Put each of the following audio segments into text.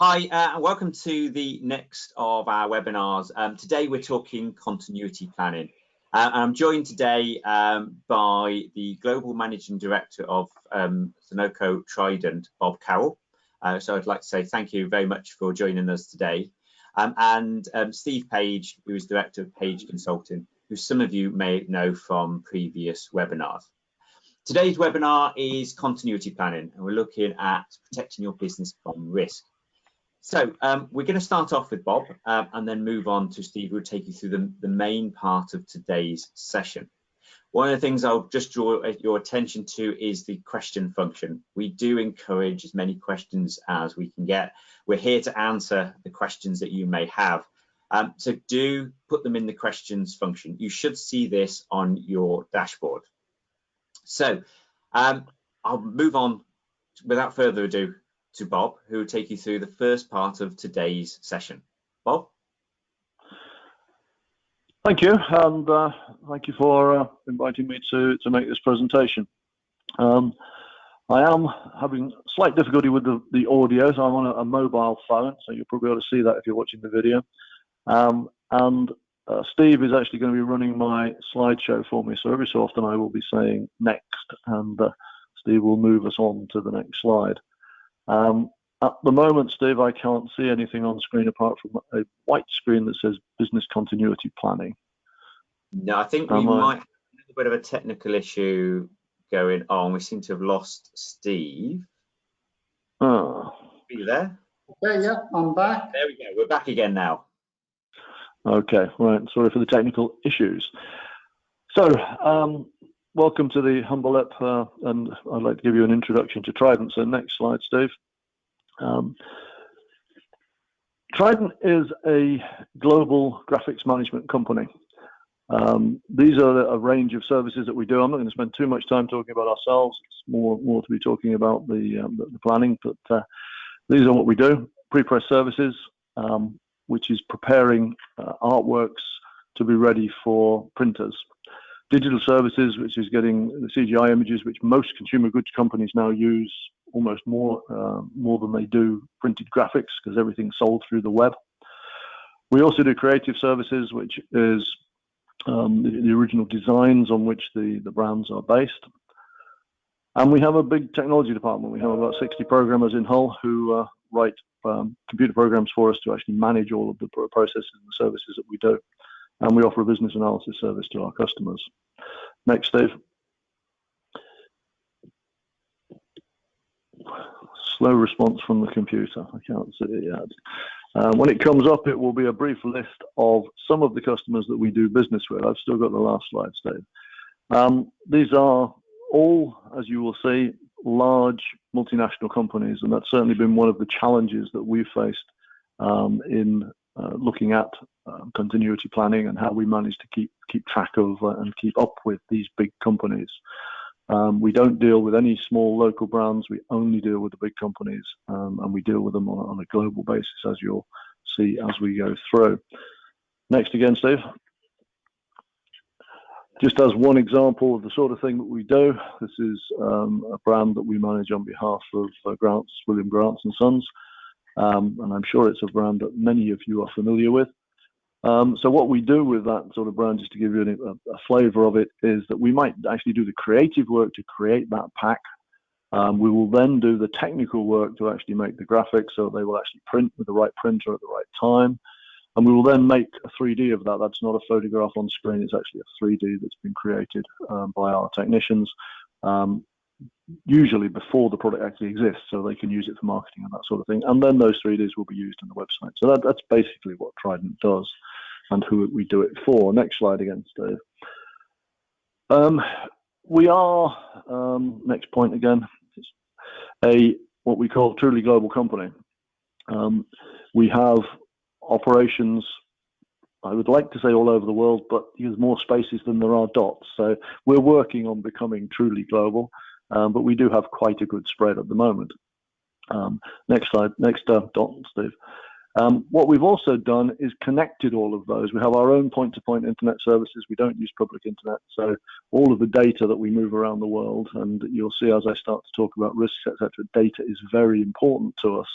Hi, and welcome to the next of our webinars. Today we're talking continuity planning. And I'm joined today by the Global Managing Director of Sonoco-Trident, Bob Carroll. So I'd like to say thank you very much for joining us today. And Steve Page, who is Director of Page Consulting, who some of you may know from previous webinars. Today's webinar is continuity planning, and we're looking at protecting your business from risk. So we're going to start off with Bob and then move on to Steve, who will take you through the main part of today's session. One of the things I'll just draw your attention to is the question function. We do encourage as many questions as we can get. We're here to answer the questions that you may have. So do put them in the questions function. You should see this on your dashboard. So I'll move on without further ado to Bob, who will take you through the first part of today's session. Bob? Thank you, and thank you for inviting me to make this presentation. I am having slight difficulty with the audio, so I'm on a mobile phone, so you'll probably be able to see that if you're watching the video. Steve is actually going to be running my slideshow for me, so every so often I will be saying next, and Steve will move us on to the next slide. At the moment, Steve, I can't see anything on screen apart from a white screen that says business continuity planning. No, I think we might have a little bit of a technical issue going on. We seem to have lost Steve. Oh. Are you there? Okay, yeah, I'm back. There we go. We're back again now. Okay, right. Sorry for the technical issues. So, welcome to the Humble App, and I'd like to give you an introduction to Trident. So next slide, Steve. Trident is a global graphics management company. These are a range of services that we do. I'm not going to spend too much time talking about ourselves. It's more to be talking about the planning, but these are what we do. Pre-press services, which is preparing artworks to be ready for printers. Digital services, which is getting the CGI images, which most consumer goods companies now use almost more than they do printed graphics, because everything's sold through the web. We also do creative services, which is the original designs on which the brands are based. And we have a big technology department. We have about 60 programmers in Hull who write computer programs for us to actually manage all of the processes and services that we do. And we offer a business analysis service to our customers. Next, Steve. Slow response from the computer. I can't see it yet. When it comes up, it will be a brief list of some of the customers that we do business with. I've still got the last slide, Steve. These are all, as you will see, large multinational companies, and that's certainly been one of the challenges that we've faced in looking at continuity planning and how we manage to keep track of and keep up with these big companies. We don't deal with any small local brands. We only deal with the big companies, and we deal with them on a global basis, as you'll see as we go through. Next again, Steve. Just as one example of the sort of thing that we do, this is a brand that we manage on behalf of William Grants and Sons. And I'm sure it's a brand that many of you are familiar with. So what we do with that sort of brand, just to give you a flavor of it, is that we might actually do the creative work to create that pack. We will then do the technical work to actually make the graphics, so they will actually print with the right printer at the right time. And we will then make a 3D of that. That's not a photograph on screen. It's actually a 3D that's been created by our technicians. Usually before the product actually exists, so they can use it for marketing and that sort of thing. And then those 3Ds will be used on the website. So that's basically what Trident does and who we do it for. Next slide again, Steve. We are, next point again, what we call truly global company. We have operations, I would like to say all over the world, but there's more spaces than there are dots. So we're working on becoming truly global. But we do have quite a good spread at the moment. Next slide, next dot, Steve. What we've also done is connected all of those. We have our own point-to-point internet services. We don't use public internet. So all of the data that we move around the world, and you'll see as I start to talk about risks, etc., data is very important to us.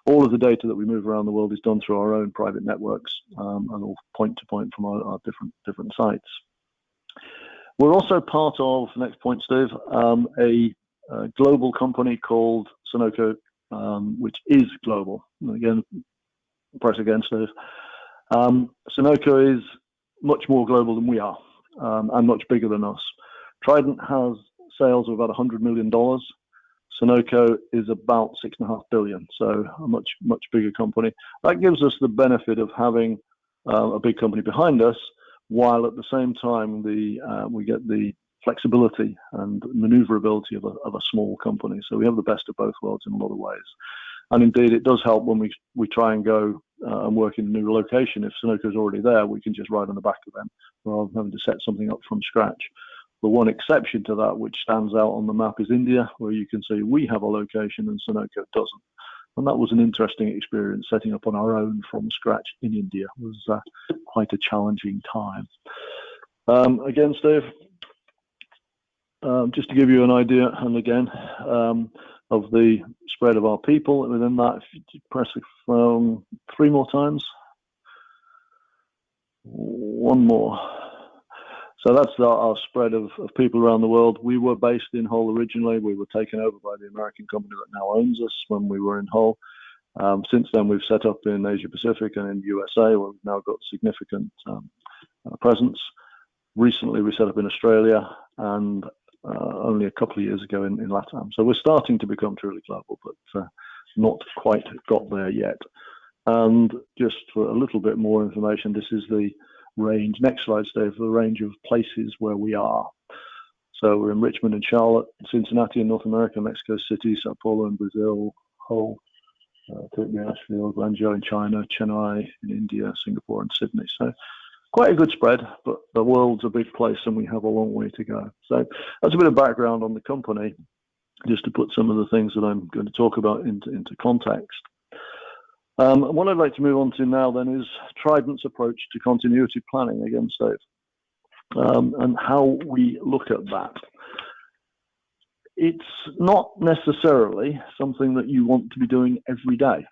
All of the data that we move around the world is done through our own private networks, and all point to point from our different sites. We're also part of, next point, Steve, a global company called Sonoco, which is global. And again, press again, Steve. Sonoco is much more global than we are, and much bigger than us. Trident has sales of about $100 million. Sonoco is about $6.5 billion, so a much bigger company. That gives us the benefit of having a big company behind us, while at the same time we get the flexibility and maneuverability of a small company. So we have the best of both worlds in a lot of ways. And indeed, it does help when we try and go and work in a new location. If Sonoco is already there, we can just ride on the back of them rather than having to set something up from scratch. The one exception to that, which stands out on the map, is India, where you can see we have a location and Sonoco doesn't. And that was an interesting experience, setting up on our own from scratch in India. It was quite a challenging time. Again, Steve, just to give you an idea, and again, of the spread of our people within that, if you press from 3 more times, 1 more. So that's our spread of people around the world. We were based in Hull originally. We were taken over by the American company that now owns us when we were in Hull. Since then, we've set up in Asia Pacific and in the USA, where we've now got significant presence. Recently, we set up in Australia, and only a couple of years ago in LATAM. So we're starting to become truly global, but not quite got there yet. And just for a little bit more information, this is the range, next slide, Steve, the range of places where we are. So we're in Richmond and Charlotte, Cincinnati in North America, Mexico City, Sao Paulo in Brazil, Hull, Asheville, Guangzhou in China, Chennai in India, Singapore and Sydney. So quite a good spread, but the world's a big place and we have a long way to go. So that's a bit of background on the company, just to put some of the things that I'm going to talk about into context. What I'd like to move on to now then is Trident's approach to continuity planning, again, Steve, and how we look at that. It's not necessarily something that you want to be doing every day,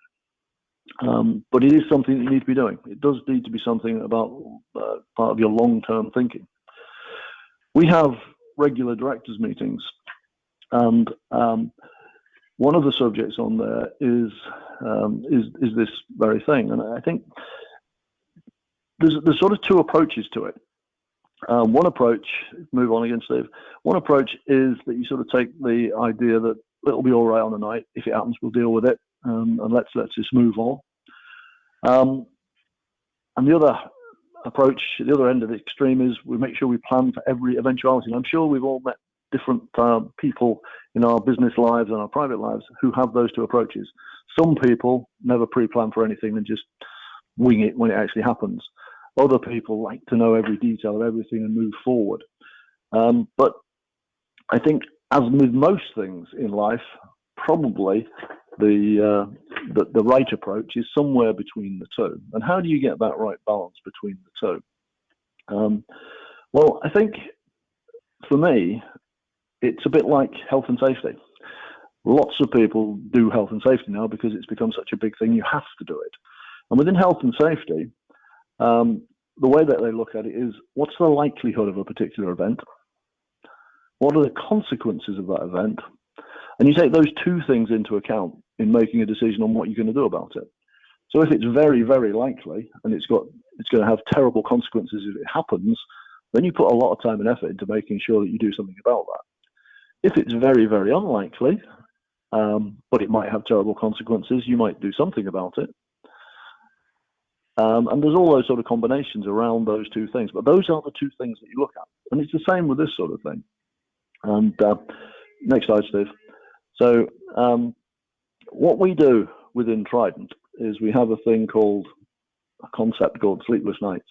but it is something that you need to be doing. It does need to be something about part of your long-term thinking. We have regular directors meetings, and one of the subjects on there is this very thing, and I think there's sort of 2 approaches to it. One approach, move on again, Steve. One approach is that you sort of take the idea that it'll be all right on the night. If it happens, we'll deal with it, and let's just move on. And the other approach, the other end of the extreme, is we make sure we plan for every eventuality. And I'm sure we've all met different people in our business lives and our private lives who have those 2 approaches. Some people never pre-plan for anything and just wing it when it actually happens. Other people like to know every detail of everything and move forward. But I think, as with most things in life, probably the right approach is somewhere between the 2. And how do you get that right balance between the 2? Well, I think for me, it's a bit like health and safety. Lots of people do health and safety now because it's become such a big thing, you have to do it. And within health and safety, the way that they look at it is, what's the likelihood of a particular event? What are the consequences of that event? And you take those 2 things into account in making a decision on what you're going to do about it. So if it's very, very likely, and it's going to have terrible consequences if it happens, then you put a lot of time and effort into making sure that you do something about that. If it's very, very unlikely, but it might have terrible consequences, you might do something about it. And there's all those sort of combinations around those 2 things, but those are the 2 things that you look at. And it's the same with this sort of thing. And next slide, Steve. So what we do within Trident is we have a concept called Sleepless Nights.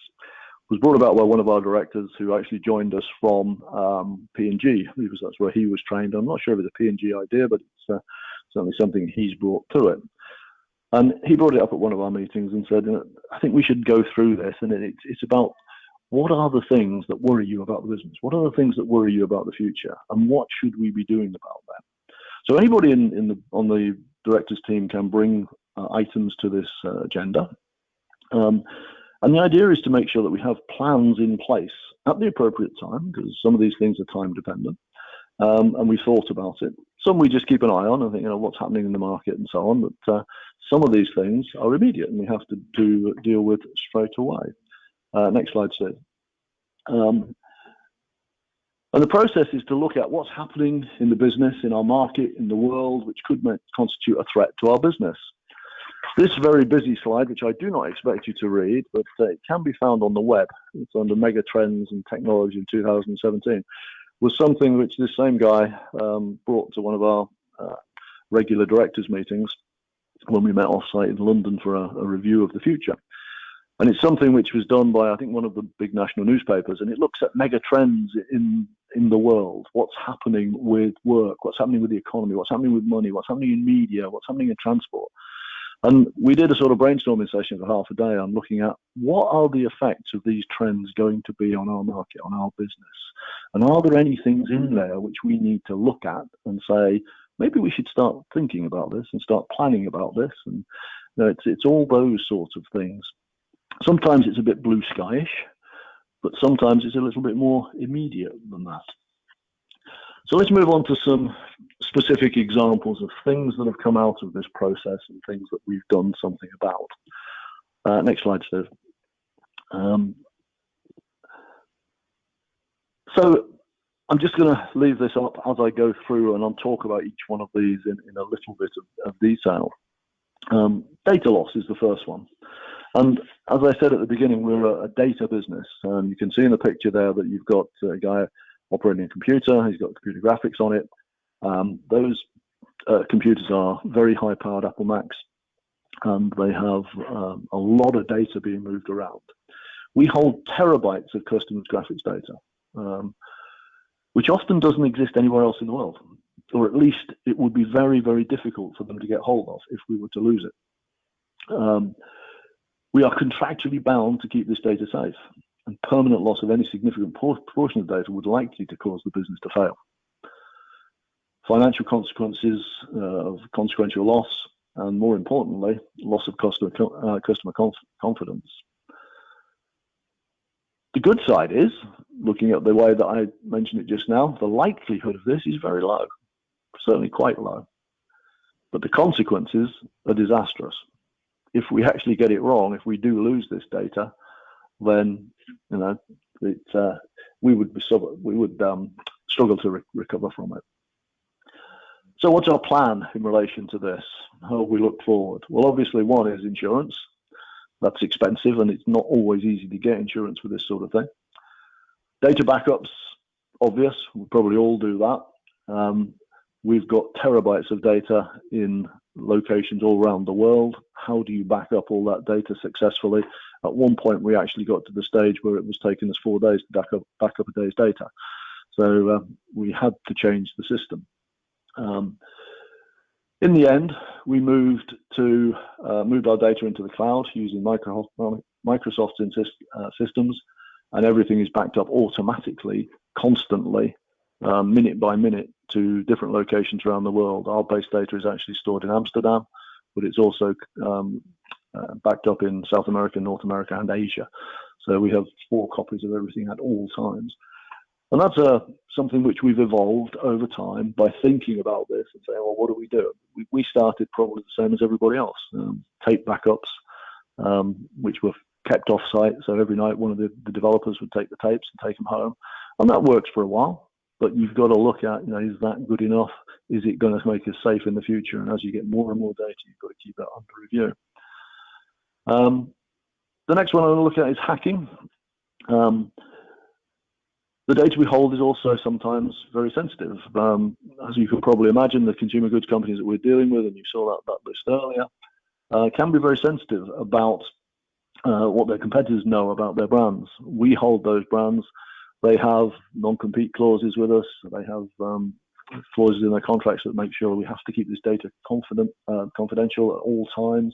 It was brought about by one of our directors who actually joined us from P&G, because that's where he was trained. I'm not sure if it's a P&G idea, but it's certainly something he's brought to it. And he brought it up at one of our meetings and said, I think we should go through this. And it's about, what are the things that worry you about the business? What are the things that worry you about the future? And what should we be doing about that? So anybody on the directors team can bring items to this agenda. And the idea is to make sure that we have plans in place at the appropriate time, because some of these things are time dependent. And we thought about it. Some we just keep an eye on and think, what's happening in the market and so on. But some of these things are immediate and we have to deal with straight away. Next slide, Steve. And the process is to look at what's happening in the business, in our market, in the world, which could constitute a threat to our business. This very busy slide, which I do not expect you to read, but it can be found on the web. It's under Mega Trends and Technology in 2017. Was something which this same guy brought to one of our regular directors meetings when we met off-site in London for a review of the future. And it's something which was done by, I think, one of the big national newspapers, and it looks at mega trends in the world, what's happening with work, what's happening with the economy, what's happening with money, what's happening in media, what's happening in transport. And we did a sort of brainstorming session for half a day on looking at what are the effects of these trends going to be on our market, on our business? And are there any things in there which we need to look at and say, maybe we should start thinking about this and start planning about this? And it's all those sorts of things. Sometimes it's a bit blue skyish, but sometimes it's a little bit more immediate than that. So let's move on to some specific examples of things that have come out of this process and things that we've done something about. Next slide, Steve. So I'm just going to leave this up as I go through and I'll talk about each one of these in a little bit of detail. Data loss is the first one. And as I said at the beginning, we're a data business. And you can see in the picture there that you've got a guy operating a computer. He's got computer graphics on it. Those computers are very high-powered Apple Macs, and they have a lot of data being moved around. We hold terabytes of customers' graphics data, which often doesn't exist anywhere else in the world, or at least it would be very, very difficult for them to get hold of if we were to lose it. We are contractually bound to keep this data safe, and permanent loss of any significant portion of data would likely to cause the business to fail. Financial consequences of consequential loss, and more importantly, loss of customer confidence. The good side is, looking at the way that I mentioned it just now, the likelihood of this is very low, certainly quite low. But the consequences are disastrous. If we actually get it wrong, if we do lose this data, then we would struggle to recover from it. So what's our plan in relation to this? How we look forward? Well, obviously one is insurance. That's expensive and it's not always easy to get insurance for this sort of thing. Data backups, obvious, we probably all do that. We've got terabytes of data in locations all around the world. How do you back up all that data successfully? At one point, we actually got to the stage where it was taking us 4 days to back up a day's data. So we had to change the system. In the end, we moved our data into the cloud using Microsoft's systems, and everything is backed up automatically, constantly, minute by minute, to different locations around the world. Our base data is actually stored in Amsterdam, but it's also backed up in South America, North America, and Asia. So we have 4 copies of everything at all times. And that's something which we've evolved over time by thinking about this and saying, well, what do we do? We started probably the same as everybody else. Tape backups, which were kept off-site. So every night one of the developers would take the tapes and take them home. And that works for a while. But you've got to look at, is that good enough? Is it going to make us safe in the future? And as you get more and more data, you've got to keep that under review. The next one I want to look at is hacking. The data we hold is also sometimes very sensitive. As you can probably imagine, the consumer goods companies that we're dealing with, and you saw that list earlier, can be very sensitive about what their competitors know about their brands. We hold those brands. They have non-compete clauses with us. They have clauses in their contracts that make sure we have to keep this data confidential at all times.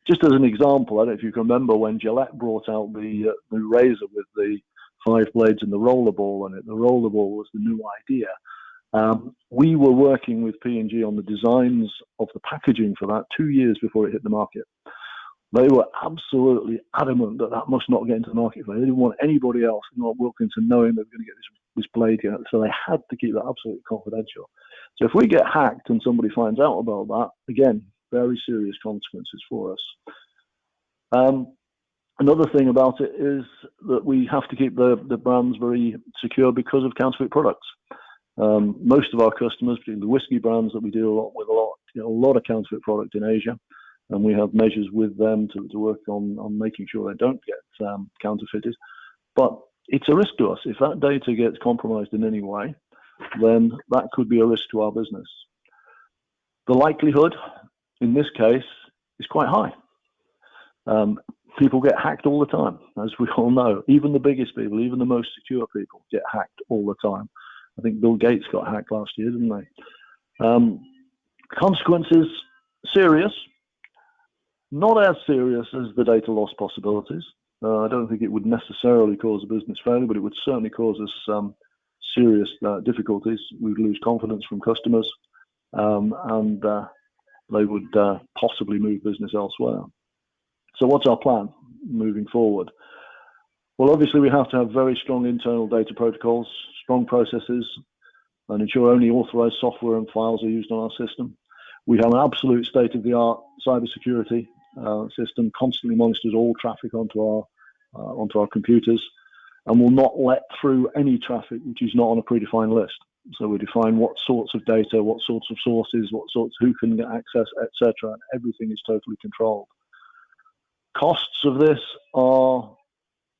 Just as an example, I don't know if you can remember when Gillette brought out the new razor with the 5 blades and the rollerball on it. The rollerball was the new idea. We were working with P&G on the designs of the packaging for that 2 years before it hit the market. They were absolutely adamant that that must not get into the market. They didn't want anybody else, not Wilkinson, knowing they were going to get this blade here. So they had to keep that absolutely confidential. So if we get hacked and somebody finds out about that, again, very serious consequences for us. Another thing about it is that we have to keep the brands very secure because of counterfeit products. Most of our customers, particularly the whiskey brands that we deal with a lot of counterfeit product in Asia. And we have measures with them to work on making sure they don't get counterfeited. But it's a risk to us. If that data gets compromised in any way, then that could be a risk to our business. The likelihood in this case is quite high. People get hacked all the time, as we all know. Even the biggest people, even the most secure people get hacked all the time. I think Bill Gates got hacked last year, didn't they? Consequences, serious. Not as serious as the data loss possibilities. I don't think it would necessarily cause a business failure, but it would certainly cause us some serious difficulties. We'd lose confidence from customers, and they would possibly move business elsewhere. So what's our plan moving forward? Well, obviously we have to have very strong internal data protocols, strong processes, and ensure only authorized software and files are used on our system. We have an absolute state-of-the-art cybersecurity system, constantly monitors all traffic onto our computers, and will not let through any traffic which is not on a predefined list. So we define what sorts of data, what sorts of sources, who can get access, etc. And everything is totally controlled. Costs of this are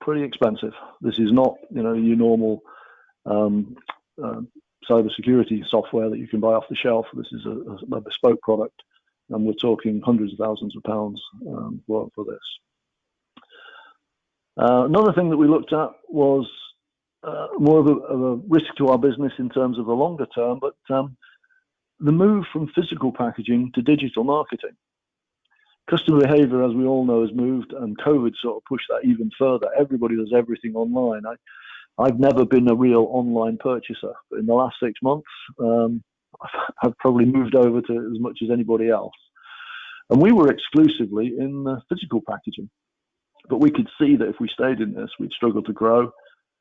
pretty expensive. This is not, your normal cybersecurity software that you can buy off the shelf. This is a bespoke product, and we're talking hundreds of thousands of pounds for this. Another thing that we looked at was more of a risk to our business in terms of the longer term, but the move from physical packaging to digital marketing. Customer behavior, as we all know, has moved, and COVID sort of pushed that even further. Everybody does everything online. I've never been a real online purchaser, but in the last 6 months, I've probably moved over to as much as anybody else. And we were exclusively in physical packaging, but we could see that if we stayed in this, we'd struggle to grow.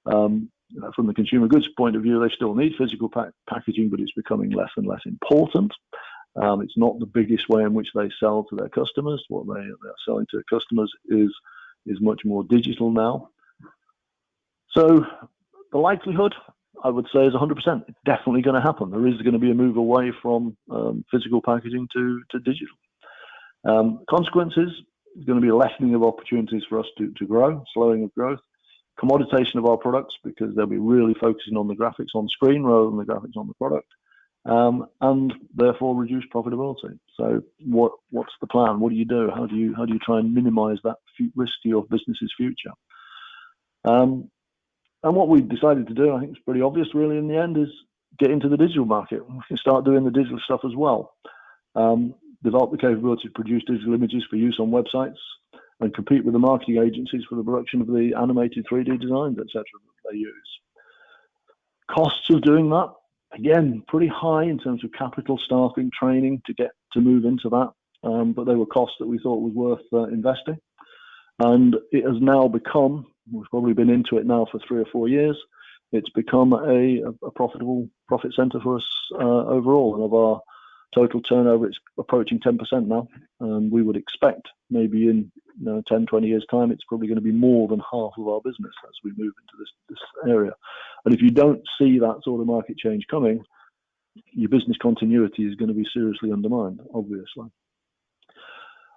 From the consumer goods point of view, they still need physical packaging, but it's becoming less and less important. It's not the biggest way in which they sell to their customers. What they're selling to their customers is much more digital now. So the likelihood, I would say, is 100%. It's definitely going to happen. There is going to be a move away from physical packaging to digital. Consequences, there's going to be a lessening of opportunities for us to grow, slowing of growth, commoditization of our products, because they'll be really focusing on the graphics on screen rather than the graphics on the product. And therefore reduce profitability. So what's the plan? What do you do? How do you try and minimize that risk to your business's future? And what we decided to do, I think it's pretty obvious really in the end, is get into the digital market. We can start doing the digital stuff as well. Develop the capability to produce digital images for use on websites and compete with the marketing agencies for the production of the animated 3D designs, etc. that they use. Costs of doing that, again, pretty high in terms of capital, staffing, training to move into that, but they were costs that we thought was worth investing. And it has now become, we've probably been into it now for 3 or 4 years, it's become a profitable profit center for us overall. And of our total turnover, it's approaching 10% now. And we would expect maybe in 10, 20 years' time, it's probably going to be more than half of our business as we move into this area. And if you don't see that sort of market change coming, your business continuity is going to be seriously undermined, obviously.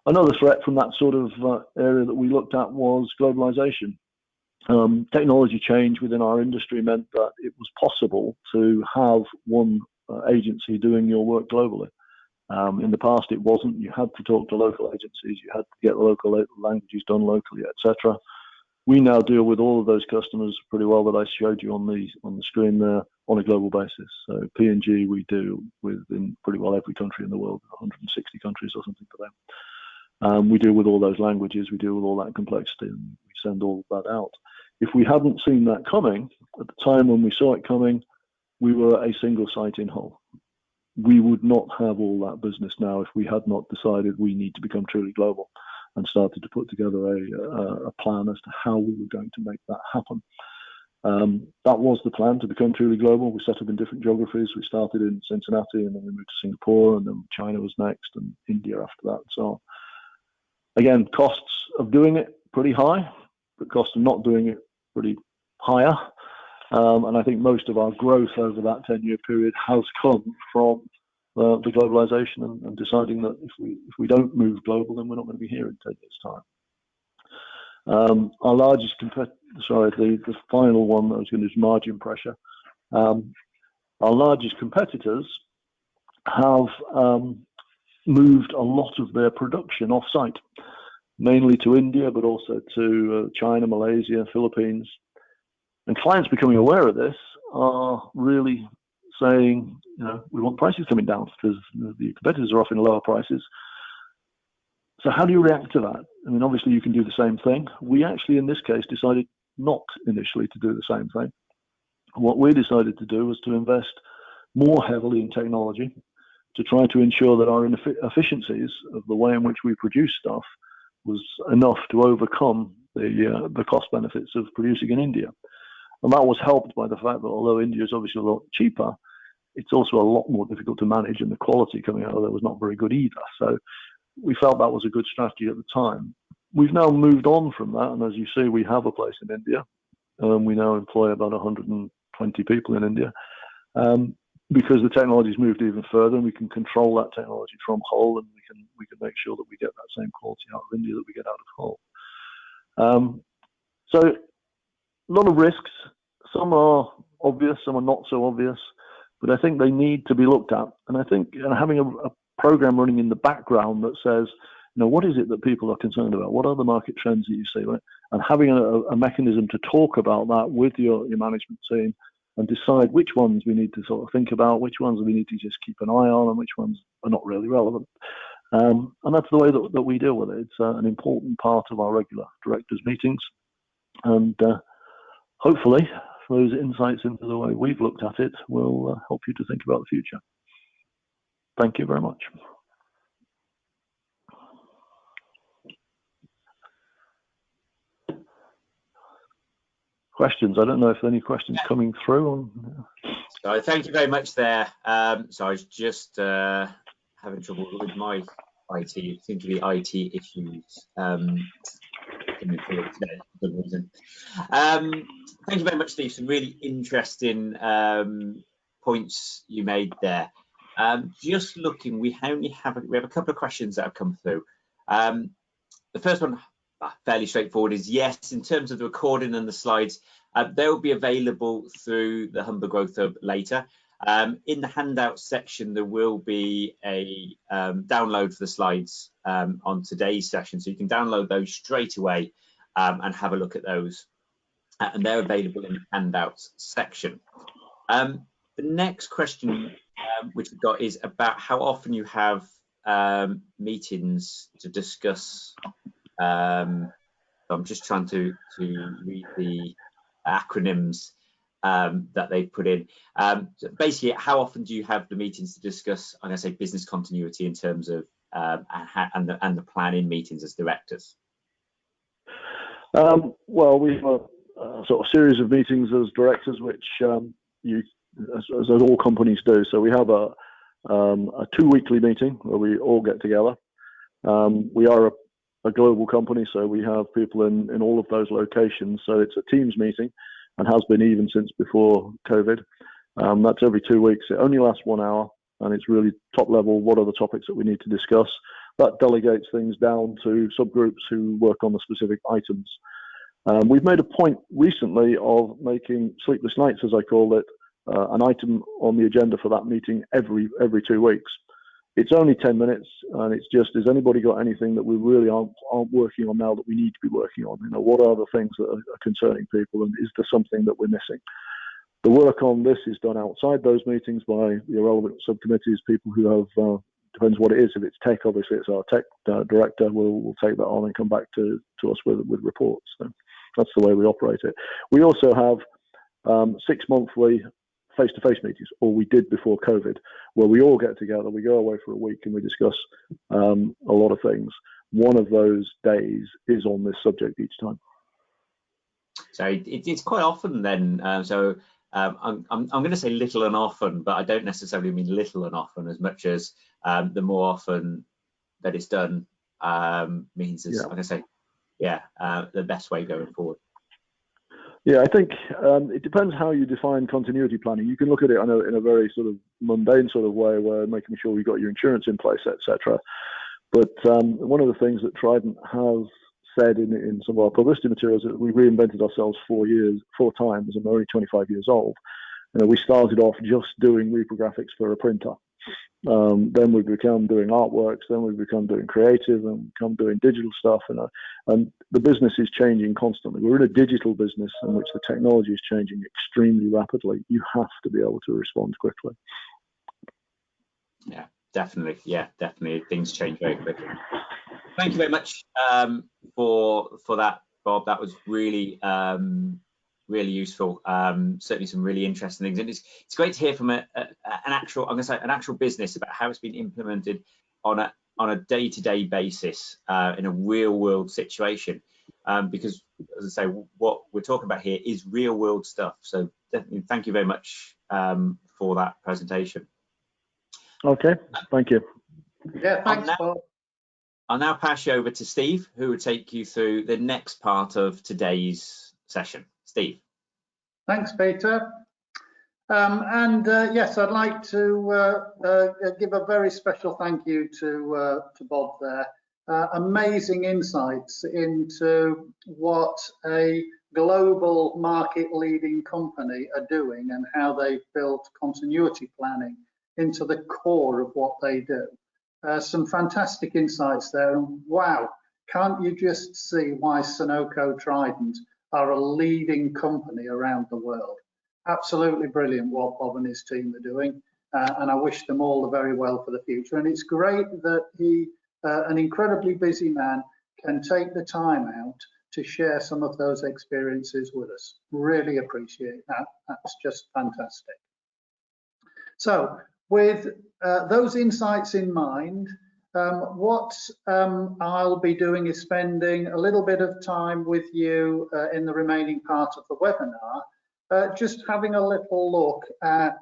Another threat from that sort of area that we looked at was globalization. Technology change within our industry meant that it was possible to have one agency doing your work globally. In the past, it wasn't. You had to talk to local agencies. You had to get the local languages done locally, etc. We now deal with all of those customers pretty well that I showed you on the screen there on a global basis. So P&G we do with in pretty well every country in the world, 160 countries or something for them. We deal with all those languages. We deal with all that complexity, and we send all of that out. If we hadn't seen that coming at the time when we saw it coming, we were a single site in Hull. We would not have all that business now if we had not decided we need to become truly global and started to put together a plan as to how we were going to make that happen. That was the plan, to become truly global. We set up in different geographies. We started in Cincinnati, and then we moved to Singapore, and then China was next, and India after that. So again, costs of doing it pretty high, but costs of not doing it pretty higher. And I think most of our growth over that 10-year period has come from the globalization and deciding that if we don't move global, then we're not going to be here in 10 years' time. Our largest the final one that I was going to do is margin pressure. Our largest competitors have moved a lot of their production off-site, mainly to India, but also to China, Malaysia, Philippines. And clients becoming aware of this are really saying, we want prices coming down because the competitors are offering lower prices. So how do you react to that? I mean, obviously you can do the same thing. We actually, in this case, decided not initially to do the same thing. What we decided to do was to invest more heavily in technology to try to ensure that our efficiencies of the way in which we produce stuff was enough to overcome the cost benefits of producing in India. And that was helped by the fact that although India is obviously a lot cheaper, it's also a lot more difficult to manage, and the quality coming out of there was not very good either. So we felt that was a good strategy at the time. We've now moved on from that, and as you see, we have a place in India. We now employ about 120 people in India because the technology's moved even further, and we can control that technology from Hull, and we can make sure that we get that same quality out of India that we get out of Hull. So a lot of risks. Some are obvious, some are not so obvious, but I think they need to be looked at. And I think having a program running in the background that says, what is it that people are concerned about? What are the market trends that you see? Right? And having a mechanism to talk about that with your management team and decide which ones we need to sort of think about, which ones we need to just keep an eye on, and which ones are not really relevant. And that's the way that we deal with it. It's an important part of our regular directors' meetings. And hopefully, those insights into the way we've looked at it will help you to think about the future. Thank you very much. Questions? I don't know if there are any questions coming through. So thank you very much there. So I was just having trouble with my IT. It seemed to be IT issues. For some reason. Thank you very much, Steve. Some really interesting points you made there. Just looking, we have a couple of questions that have come through. The first one, fairly straightforward, is yes, in terms of the recording and the slides, they will be available through the Humber Growth Hub later. In the handout section, there will be a download for the slides on today's session, so you can download those straight away and have a look at those. And they're available in the handouts section. The next question which we've got is about how often you have meetings to discuss. I'm just trying to read the acronyms that they've put in. So basically, how often do you have the meetings to discuss, I'm going to say, business continuity in terms of and the planning meetings as directors? Well, we have a sort of series of meetings as directors, which as all companies do. So we have a 2-weekly meeting where we all get together. We are a global company, so we have people in all of those locations. So it's a Teams meeting, and has been even since before COVID. That's every 2 weeks. It only lasts 1 hour, and it's really top level. What are the topics that we need to discuss? That delegates things down to subgroups who work on the specific items. We've made a point recently of making Sleepless Nights, as I call it, an item on the agenda for that meeting every 2 weeks. It's only 10 minutes, and it's just, has anybody got anything that we really aren't working on now that we need to be working on? What are the things that are concerning people, and is there something that we're missing? The work on this is done outside those meetings by the relevant subcommittees, people who have, depends what it is. If it's tech, obviously it's our tech director will take that on and come back to us with reports. So that's the way we operate it. We also have 6 monthly face-to-face meetings, or we did before COVID, where we all get together, we go away for a week and we discuss a lot of things. One of those days is on this subject each time. So it's quite often then. I'm going to say little and often, but I don't necessarily mean little and often as much as the more often that it's done means, it's, like I say, the best way going forward. Yeah, I think it depends how you define continuity planning. You can look at it in a very sort of mundane sort of way, where making sure you've got your insurance in place, etc. But one of the things that Trident has said in some of our publicity materials is that we reinvented ourselves 4 times, and we're only 25 years old. We started off just doing reprographics for a printer. Then we become doing artworks, then we become doing creative, and become doing digital stuff, and the business is changing constantly. We're in a digital business in which the technology is changing extremely rapidly. You have to be able to respond quickly. Yeah, definitely. Yeah, definitely. Things change very quickly. Thank you very much for that, Bob. That was really really useful. Certainly some really interesting things, and it's great to hear from an actual business about how it's been implemented on a day-to-day basis in a real-world situation. Because, as I say, what we're talking about here is real-world stuff. So definitely, thank you very much for that presentation. Okay, thank you. Yeah, thanks, Bob. I'll now pass you over to Steve, who will take you through the next part of today's session. Steve. Thanks, Peter. Yes, I'd like to give a very special thank you to Bob there. Amazing insights into what a global market-leading company are doing and how they've built continuity planning into the core of what they do. Some fantastic insights there, and wow, can't you just see why Sonoco-Trident are a leading company around the world? Absolutely brilliant what Bob and his team are doing, and I wish them all the very well for the future. And it's great that he, an incredibly busy man, can take the time out to share some of those experiences with us. Really appreciate that. That's just fantastic. So, with those insights in mind, what I'll be doing is spending a little bit of time with you in the remaining part of the webinar, just having a little look at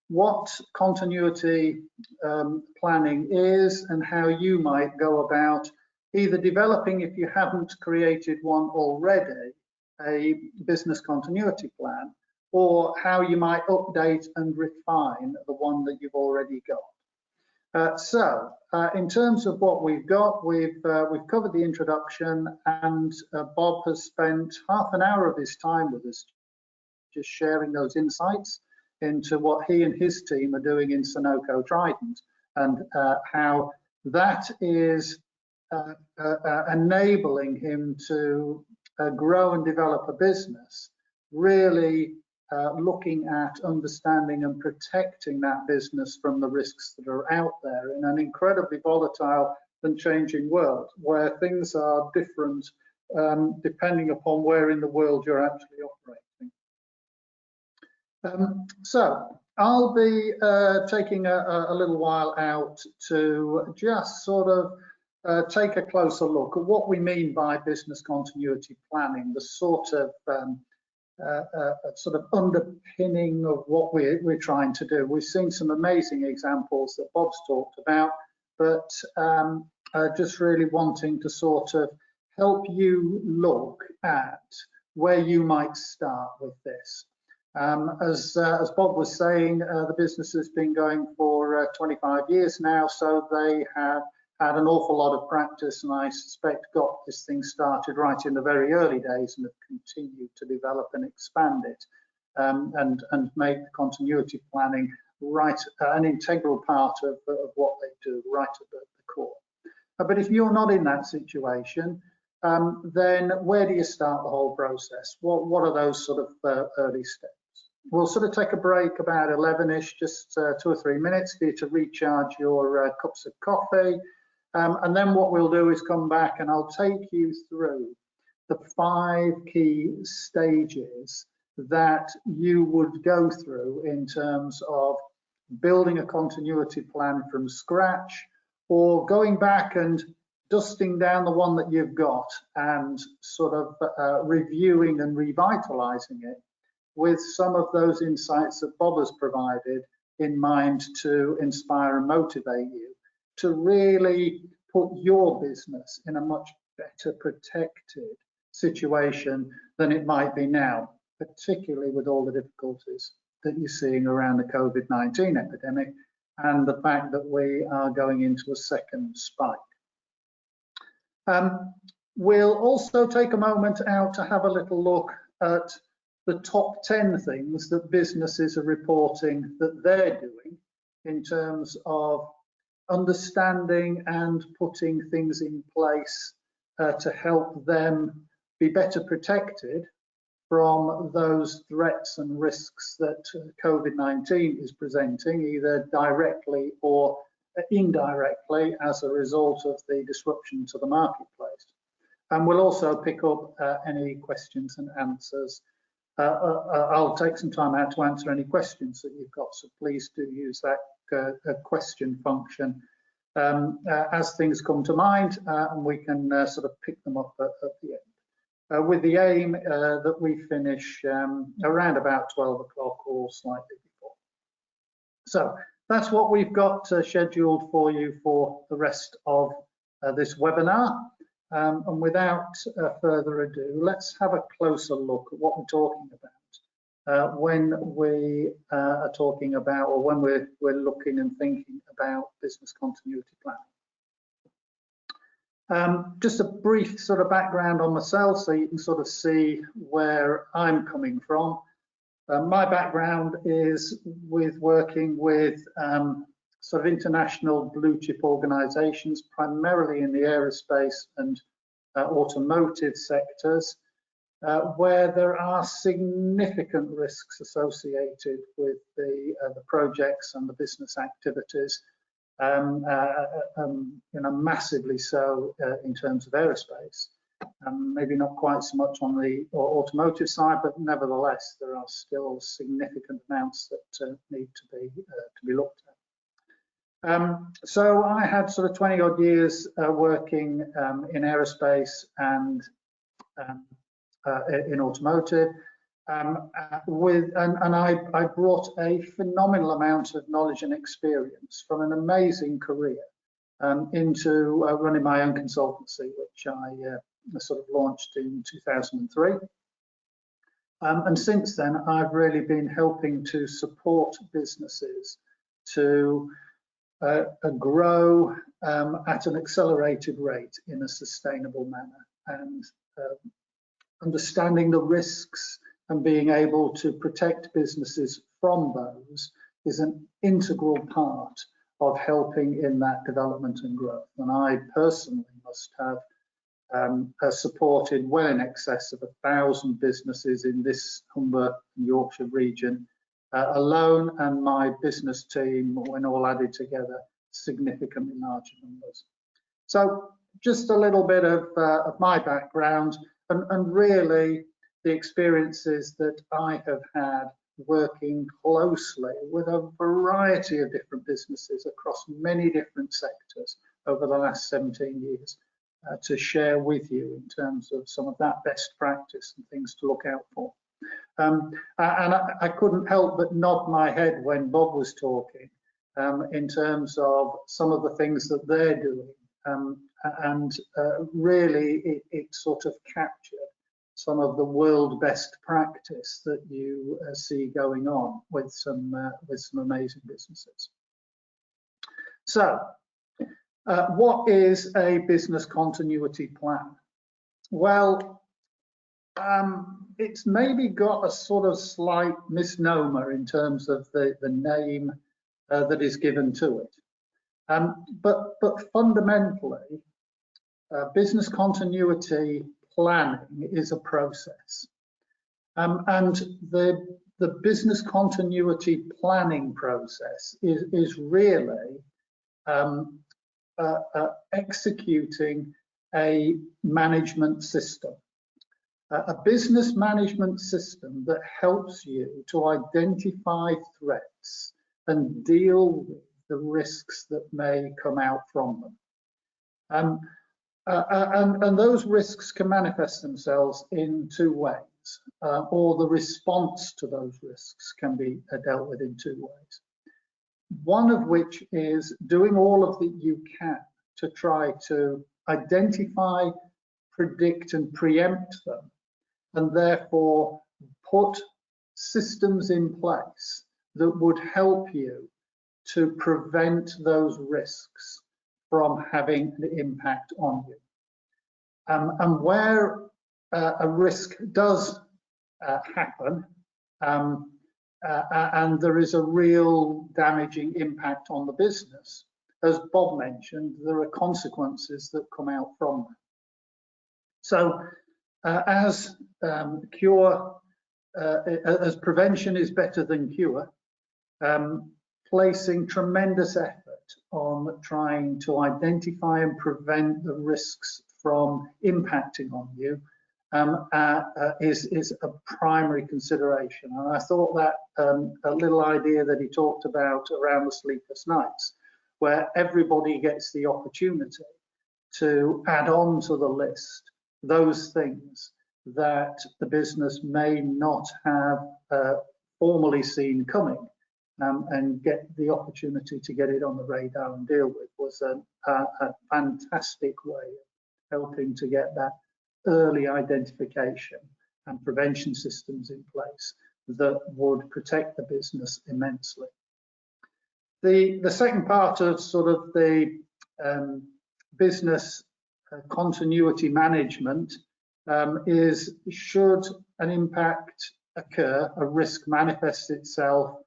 what continuity planning is and how you might go about either developing, if you haven't created one already, a business continuity plan, or how you might update and refine the one that you've already got. So, in terms of what we've got, we've covered the introduction, and Bob has spent half an hour of his time with us, just sharing those insights into what he and his team are doing in Sonoco-Trident, and how that is enabling him to grow and develop a business, really looking at understanding and protecting that business from the risks that are out there in an incredibly volatile and changing world, where things are different depending upon where in the world you're actually operating. So I'll be taking a little while out to just sort of take a closer look at what we mean by business continuity planning, the sort of underpinning of what we're trying to do. We've seen some amazing examples that Bob's talked about, but just really wanting to sort of help you look at where you might start with this. As Bob was saying, the business has been going for 25 years now, so they have had an awful lot of practice, and I suspect got this thing started right in the very early days and have continued to develop and expand it, and make continuity planning right an integral part of what they do, right at the core. But if you're not in that situation, then where do you start the whole process? What are those sort of early steps? We'll sort of take a break about 11-ish, just 2 or 3 minutes for you to recharge your cups of coffee. And then what we'll do is come back and I'll take you through the 5 key stages that you would go through in terms of building a continuity plan from scratch, or going back and dusting down the one that you've got and sort of reviewing and revitalizing it with some of those insights that Bob has provided in mind to inspire and motivate you to really put your business in a much better protected situation than it might be now, particularly with all the difficulties that you're seeing around the COVID-19 epidemic and the fact that we are going into a second spike. We'll also take a moment out to have a little look at the top 10 things that businesses are reporting that they're doing in terms of understanding and putting things in place to help them be better protected from those threats and risks that COVID-19 is presenting, either directly or indirectly as a result of the disruption to the marketplace. And we'll also pick up any questions and answers. I'll take some time out to answer any questions that you've got, so please do use that question function as things come to mind, and we can sort of pick them up at the end. With the aim that we finish around about 12 o'clock or slightly before. So that's what we've got scheduled for you for the rest of this webinar. And without further ado, let's have a closer look at what we're talking about when we are talking about, or when we're looking and thinking about business continuity planning. Just a brief sort of background on myself so you can sort of see where I'm coming from. My background is with working with sort of international blue chip organizations, primarily in the aerospace and automotive sectors, where there are significant risks associated with the projects and the business activities, massively so in terms of aerospace. Maybe not quite so much on the automotive side, but nevertheless, there are still significant amounts that need to be looked at. So I had sort of 20 odd years working in aerospace and in automotive, and I brought a phenomenal amount of knowledge and experience from an amazing career into running my own consultancy, which I sort of launched in 2003. And since then, I've really been helping to support businesses to grow at an accelerated rate in a sustainable manner, and understanding the risks and being able to protect businesses from those is an integral part of helping in that development and growth. And I personally must have supported well in excess of 1,000 businesses in this Humber and Yorkshire region alone, and my business team, when all added together, significantly larger numbers. So just a little bit of my background and really the experiences that I have had working closely with a variety of different businesses across many different sectors over the last 17 years. To share with you in terms of some of that best practice and things to look out for. And I couldn't help but nod my head when Bob was talking in terms of some of the things that they're doing. Really it sort of captured some of the world best practice that you see going on with some amazing businesses. So, what is a business continuity plan? Well, it's maybe got a sort of slight misnomer in terms of the name that is given to it. But fundamentally, business continuity planning is a process. And the business continuity planning process is really executing a management system. a business management system that helps you to identify threats and deal with the risks that may come out from them. And those risks can manifest themselves in two ways, or the response to those risks can be dealt with in two ways. One of which is doing all of that you can to try to identify, predict and preempt them, and therefore put systems in place that would help you to prevent those risks from having an impact on you. And where a risk does happen, and there is a real damaging impact on the business, as Bob mentioned, there are consequences that come out from that. So as prevention is better than cure, placing tremendous effort on trying to identify and prevent the risks from impacting on you is a primary consideration. And I thought that a little idea that he talked about around the Sleepless Nights, where everybody gets the opportunity to add on to the list those things that the business may not have formally seen coming, and get the opportunity to get it on the radar and deal with, was a fantastic way of helping to get that early identification and prevention systems in place that would protect the business immensely. The second part of sort of the business continuity management is, should an impact occur, a risk manifests itself,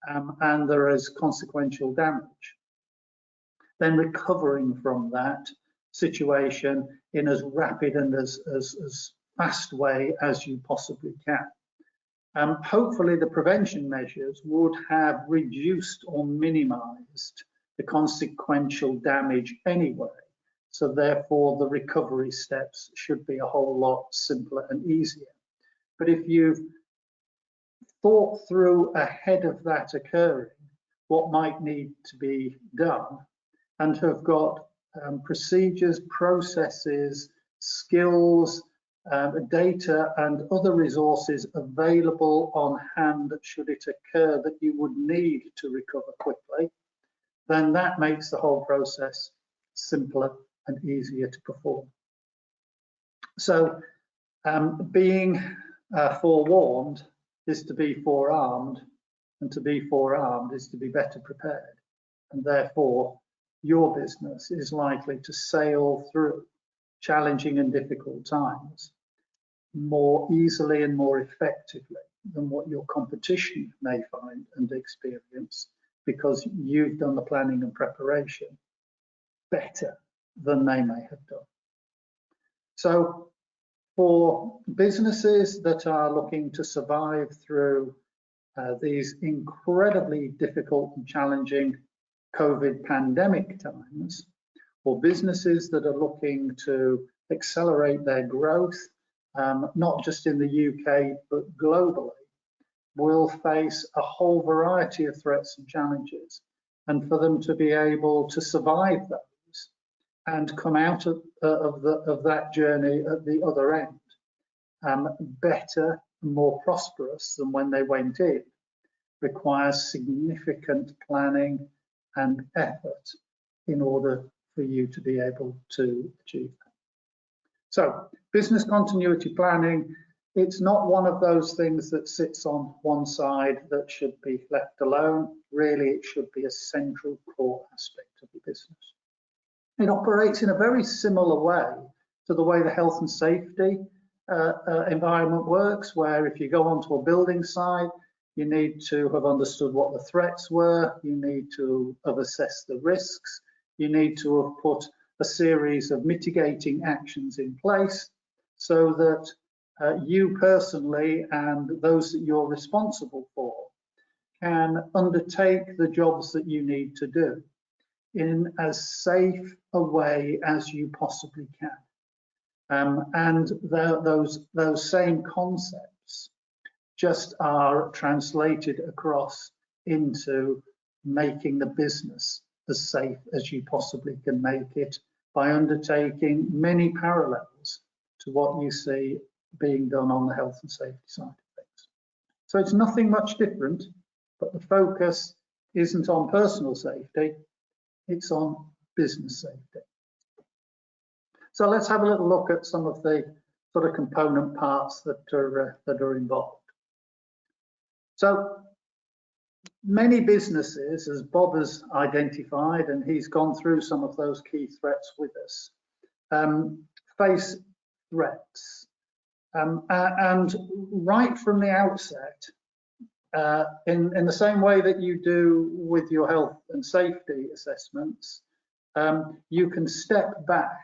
and there is consequential damage, then recovering from that situation in as rapid and as fast way as you possibly can. Hopefully the prevention measures would have reduced or minimized the consequential damage anyway, so therefore the recovery steps should be a whole lot simpler and easier. But if you've thought through ahead of that occurring what might need to be done, and have got procedures, processes, skills, data and other resources available on hand should it occur that you would need to recover quickly, then that makes the whole process simpler and easier to perform. So being forewarned is to be forearmed, and to be forearmed is to be better prepared, and therefore your business is likely to sail through challenging and difficult times more easily and more effectively than what your competition may find and experience, because you've done the planning and preparation better than they may have done. So for businesses that are looking to survive through these incredibly difficult and challenging COVID pandemic times, or businesses that are looking to accelerate their growth, not just in the UK, but globally, will face a whole variety of threats and challenges. And for them to be able to survive those and come out of that journey at the other end, better and more prosperous than when they went in, requires significant planning and effort in order for you to be able to achieve that. So business continuity planning, it's not one of those things that sits on one side that should be left alone. Really, it should be a central core aspect of the business. It operates in a very similar way to the way the health and safety environment works, where if you go onto a building site, you need to have understood what the threats were, you need to have assessed the risks, you need to have put a series of mitigating actions in place so that you personally and those that you're responsible for can undertake the jobs that you need to do in as safe a way as you possibly can. and those same concepts just are translated across into making the business as safe as you possibly can make it by undertaking many parallels to what you see being done on the health and safety side of things. So it's nothing much different, but the focus isn't on personal safety, it's on business safety. So let's have a little look at some of the sort of component parts that are involved. So many businesses, as Bob has identified, and he's gone through some of those key threats with us, face threats. And right from the outset, in the same way that you do with your health and safety assessments, you can step back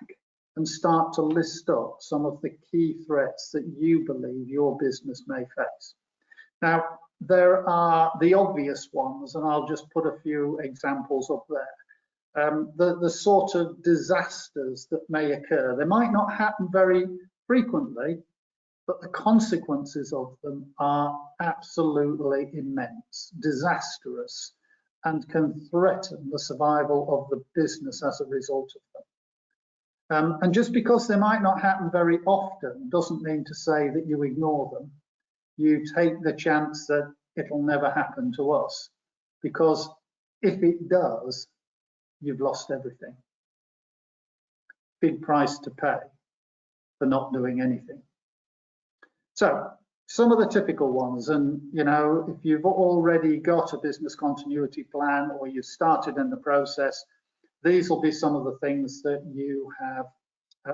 and start to list up some of the key threats that you believe your business may face. Now, there are the obvious ones, and I'll just put a few examples up there. The sort of disasters that may occur. They might not happen very frequently, but the consequences of them are absolutely immense, disastrous, and can threaten the survival of the business as a result of them. And just because they might not happen very often doesn't mean to say that you ignore them. You take the chance that it'll never happen to us, because if it does, you've lost everything. Big price to pay for not doing anything. So some of the typical ones, and you know, if you've already got a business continuity plan or you've started in the process, these will be some of the things that you have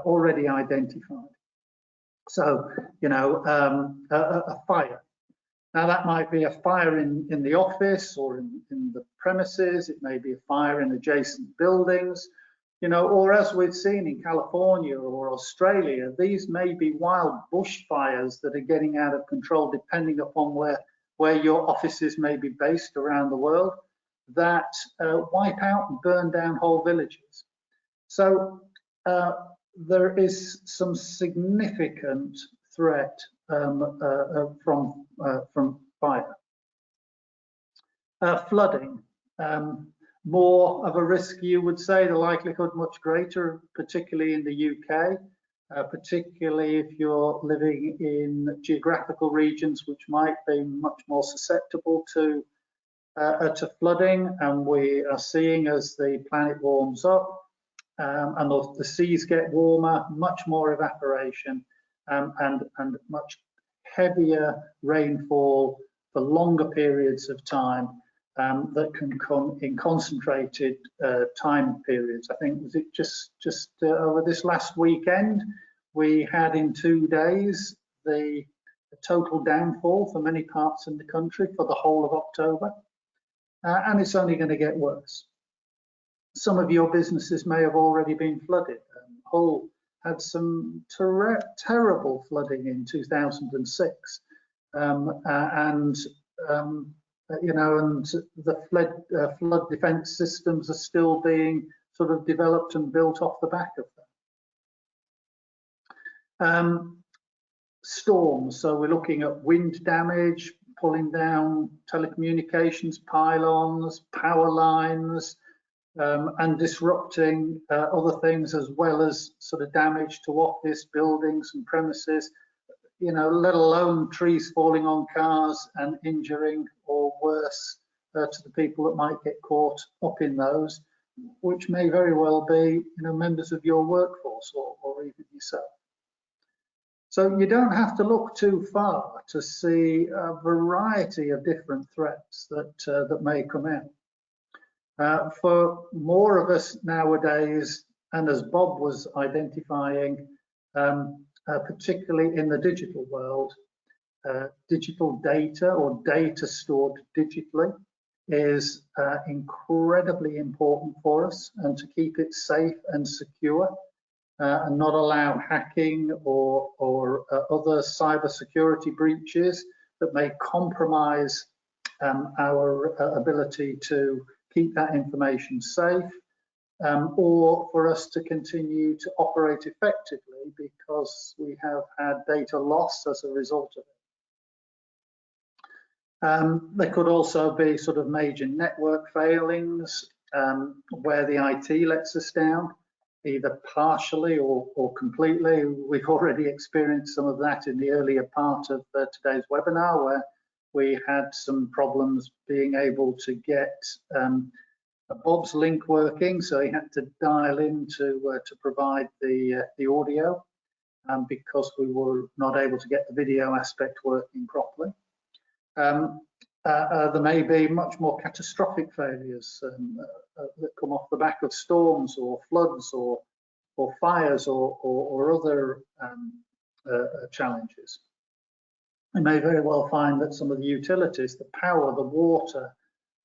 already identified. So, you know, a fire. Now that might be a fire in the office or in the premises. It may be a fire in adjacent buildings, you know, or as we've seen in California or Australia, these may be wild bushfires that are getting out of control depending upon where your offices may be based around the world, that wipe out and burn down whole villages. So there is some significant threat from fire. Flooding, more of a risk, you would say, the likelihood much greater, particularly in the UK, particularly if you're living in geographical regions which might be much more susceptible to flooding. And we are seeing, as the planet warms up and the seas get warmer, much more evaporation and much heavier rainfall for longer periods of time that can come in concentrated time periods. I think, was it just over this last weekend, we had in 2 days the total downfall for many parts in the country for the whole of October, and it's only going to get worse. Some of your businesses may have already been flooded. Hull had some terrible flooding in 2006, you know, and the flood defence systems are still being sort of developed and built off the back of that. Storms, so we're looking at wind damage, pulling down telecommunications pylons, power lines, and disrupting other things, as well as sort of damage to office buildings and premises, you know, let alone trees falling on cars and injuring, or worse, to the people that might get caught up in those, which may very well be, you know, members of your workforce or even yourself. So you don't have to look too far to see a variety of different threats that may come out. For more of us nowadays, and as Bob was identifying, particularly in the digital world, digital data or data stored digitally is incredibly important for us, and to keep it safe and secure and not allow hacking or other cybersecurity breaches that may compromise our ability to keep that information safe. or for us to continue to operate effectively because we have had data loss as a result of it. There could also be sort of major network failings where the IT lets us down, either partially or completely. We've already experienced some of that in the earlier part of today's webinar, where we had some problems being able to get Bob's link working, so he had to dial in to provide the audio because we were not able to get the video aspect working properly. There may be much more catastrophic failures that come off the back of storms or floods or fires or other challenges. We may very well find that some of the utilities, the power, the water,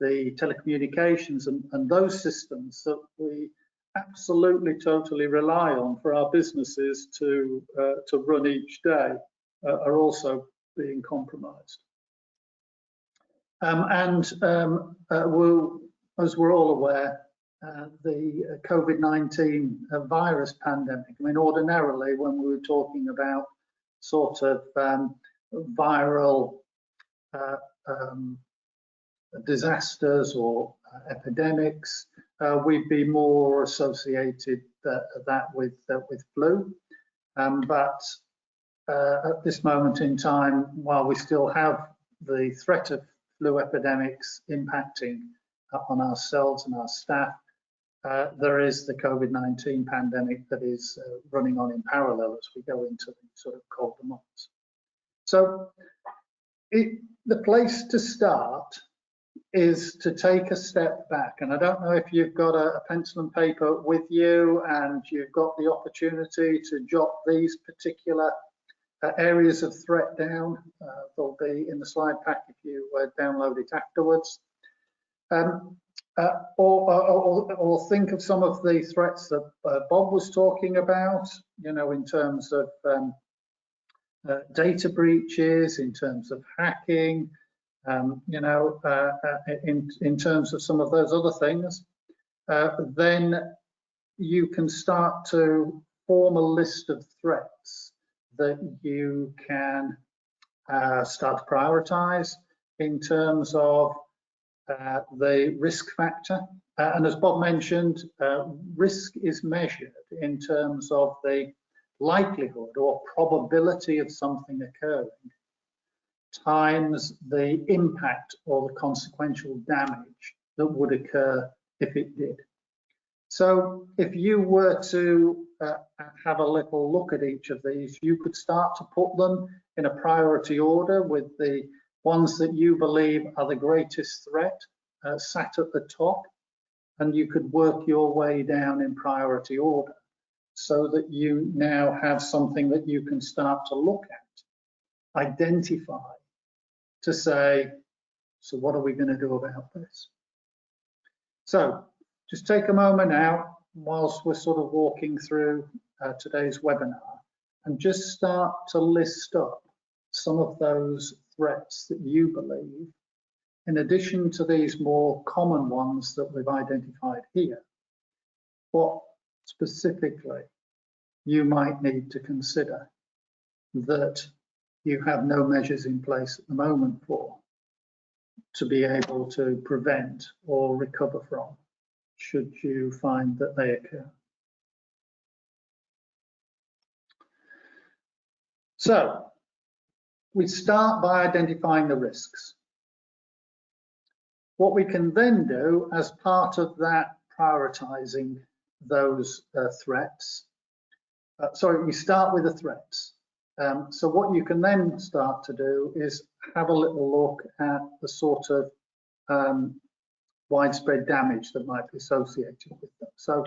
the telecommunications and those systems that we absolutely totally rely on for our businesses to run each day are also being compromised. As we're all aware, the COVID-19 virus pandemic, I mean, ordinarily when we were talking about sort of viral disasters or epidemics, we'd be more associated that with flu. But at this moment in time, while we still have the threat of flu epidemics impacting on ourselves and our staff, there is the COVID-19 pandemic that is running on in parallel as we go into the sort of colder months. So the place to start is to take a step back. And I don't know if you've got a pencil and paper with you and you've got the opportunity to jot these particular areas of threat down. They'll be in the slide pack if you download it afterwards. Or think of some of the threats that Bob was talking about, you know, in terms of data breaches, in terms of hacking, you know, in terms of some of those other things. Then you can start to form a list of threats that you can start to prioritize in terms of the risk factor. And as Bob mentioned, risk is measured in terms of the likelihood or probability of something occurring times the impact or the consequential damage that would occur if it did. So if you were to have a little look at each of these, you could start to put them in a priority order with the ones that you believe are the greatest threat sat at the top, and you could work your way down in priority order so that you now have something that you can start to look at, identify, to say, so what are we going to do about this? So just take a moment now whilst we're sort of walking through today's webinar and just start to list up some of those threats that you believe, in addition to these more common ones that we've identified here, what specifically you might need to consider that you have no measures in place at the moment for, to be able to prevent or recover from, should you find that they occur. So we start by identifying the risks. What we can then do as part of that prioritizing those threats, we start with the threats. So what you can then start to do is have a little look at the sort of widespread damage that might be associated with them. So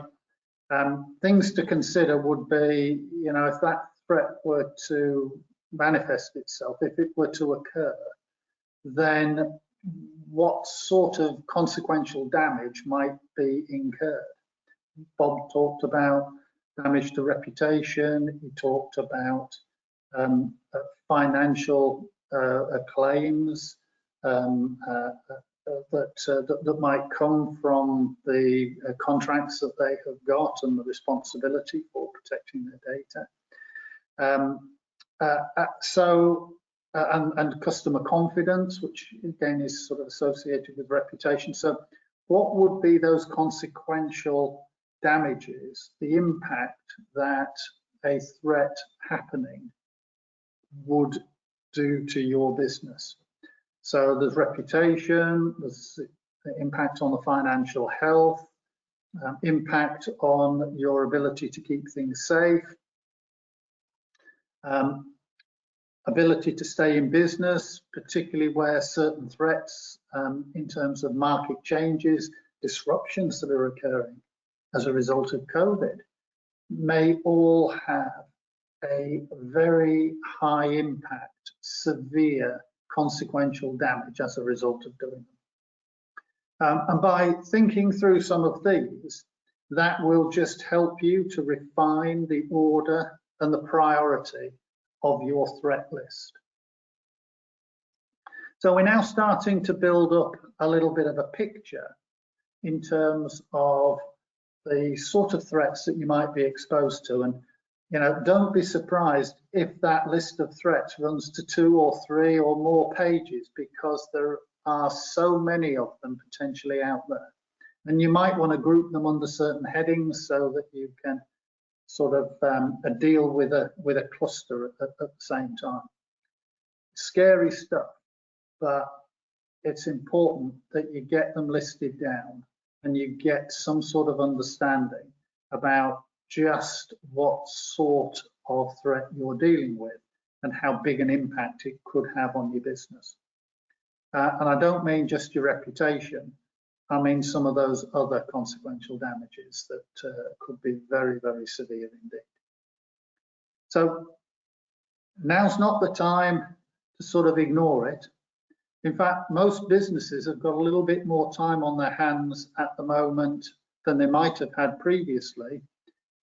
things to consider would be, you know, if that threat were to manifest itself, if it were to occur, then what sort of consequential damage might be incurred. Bob talked about damage to reputation, he talked about financial claims, that might come from the contracts that they have got and the responsibility for protecting their data. And customer confidence, which again is sort of associated with reputation. So what would be those consequential damages, the impact that a threat happening would do to your business? So there's reputation, there's impact on the financial health, impact on your ability to keep things safe, ability to stay in business, particularly where certain threats in terms of market changes, disruptions that are occurring as a result of COVID, may all have a very high impact, severe consequential damage as a result of doing them. And by thinking through some of these, that will just help you to refine the order and the priority of your threat list. So we're now starting to build up a little bit of a picture in terms of the sort of threats that you might be exposed to. And don't be surprised if that list of threats runs to 2 or 3 or more pages, because there are so many of them potentially out there. And you might want to group them under certain headings so that you can sort of deal with a cluster at the same time. Scary stuff, but it's important that you get them listed down and you get some sort of understanding about just what sort of threat you're dealing with and how big an impact it could have on your business. And I don't mean just your reputation, I mean some of those other consequential damages that could be very, very severe indeed. So now's not the time to sort of ignore it. In fact, most businesses have got a little bit more time on their hands at the moment than they might have had previously,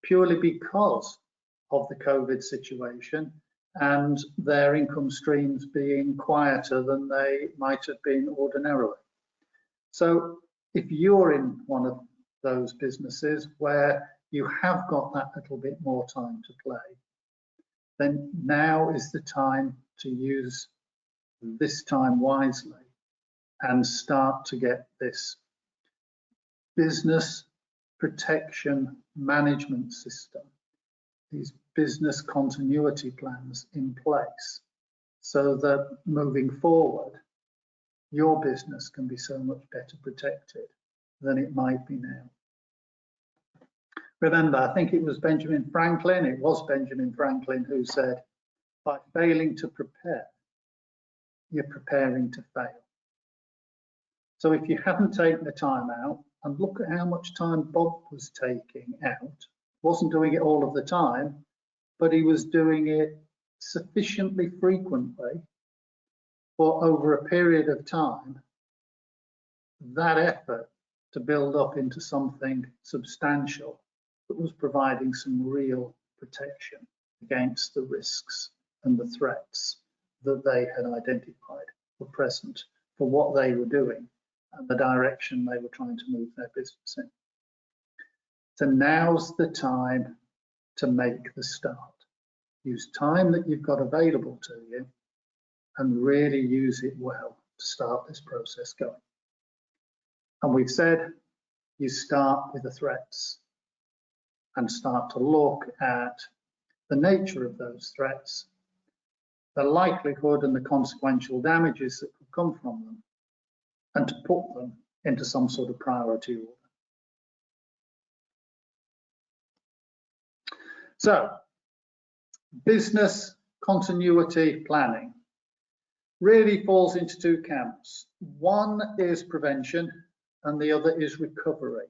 purely because of the COVID situation and their income streams being quieter than they might have been ordinarily. So if you're in one of those businesses where you have got that little bit more time to play, then now is the time to use this time wisely and start to get this business protection management system, these business continuity plans in place, so that moving forward, your business can be so much better protected than it might be now. Remember, I think it was Benjamin Franklin who said, by failing to prepare, you're preparing to fail. So if you haven't taken the time out, and look at how much time Bob was taking out, wasn't doing it all of the time, but he was doing it sufficiently frequently for over a period of time, that effort to build up into something substantial that was providing some real protection against the risks and the threats that they had identified were present for what they were doing and the direction they were trying to move their business in. So now's the time to make the start. Use time that you've got available to you and really use it well to start this process going. And we've said you start with the threats and start to look at the nature of those threats, the likelihood and the consequential damages that could come from them, and to put them into some sort of priority order. So, business continuity planning really falls into 2 camps. One is prevention and the other is recovery.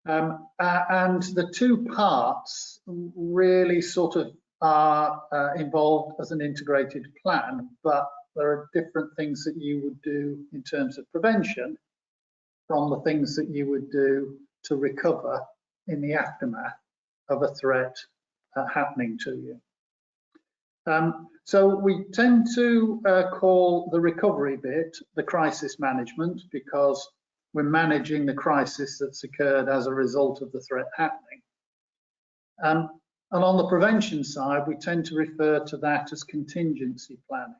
And the 2 parts really sort of are involved as an integrated plan, but there are different things that you would do in terms of prevention from the things that you would do to recover in the aftermath of a threat happening to you. So we tend to call the recovery bit the crisis management, because we're managing the crisis that's occurred as a result of the threat happening. And on the prevention side, we tend to refer to that as contingency planning,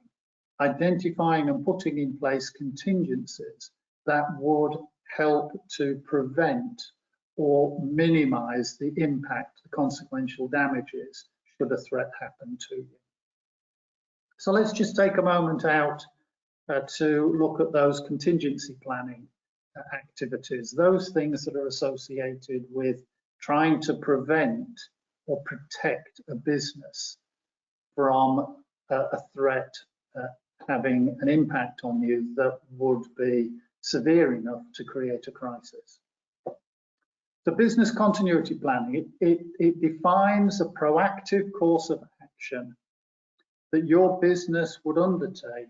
identifying and putting in place contingencies that would help to prevent or minimize the impact, the consequential damages, should a threat happen to you. So let's just take a moment out to look at those contingency planning activities, those things that are associated with trying to prevent or protect a business from a threat having an impact on you that would be severe enough to create a crisis. The business continuity planning, it defines a proactive course of action that your business would undertake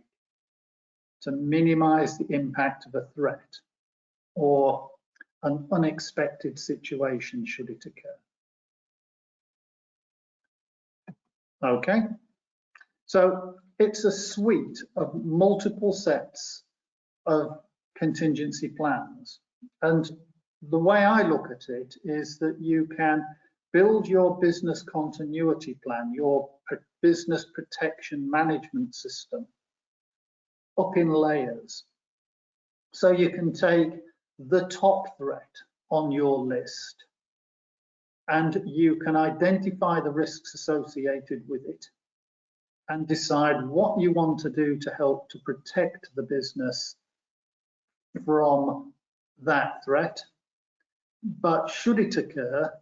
to minimize the impact of a threat or an unexpected situation should it occur. Okay, so it's a suite of multiple sets of contingency plans, and the way I look at it is that you can build your business continuity plan, your business protection management system, up in layers. So you can take the top threat on your list and you can identify the risks associated with it and decide what you want to do to help to protect the business from that threat. But should it occur,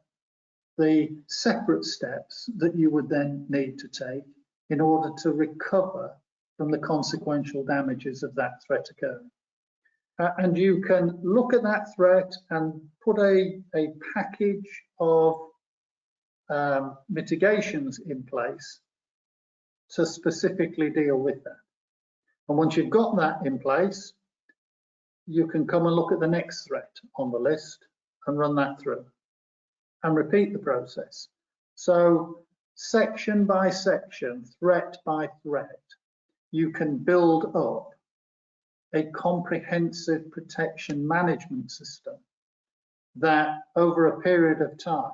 the separate steps that you would then need to take in order to recover from the consequential damages of that threat occurring. And you can look at that threat and put a package of mitigations in place to specifically deal with that. And once you've got that in place, you can come and look at the next threat on the list and run that through and repeat the process. So section by section, threat by threat, you can build up a comprehensive protection management system that over a period of time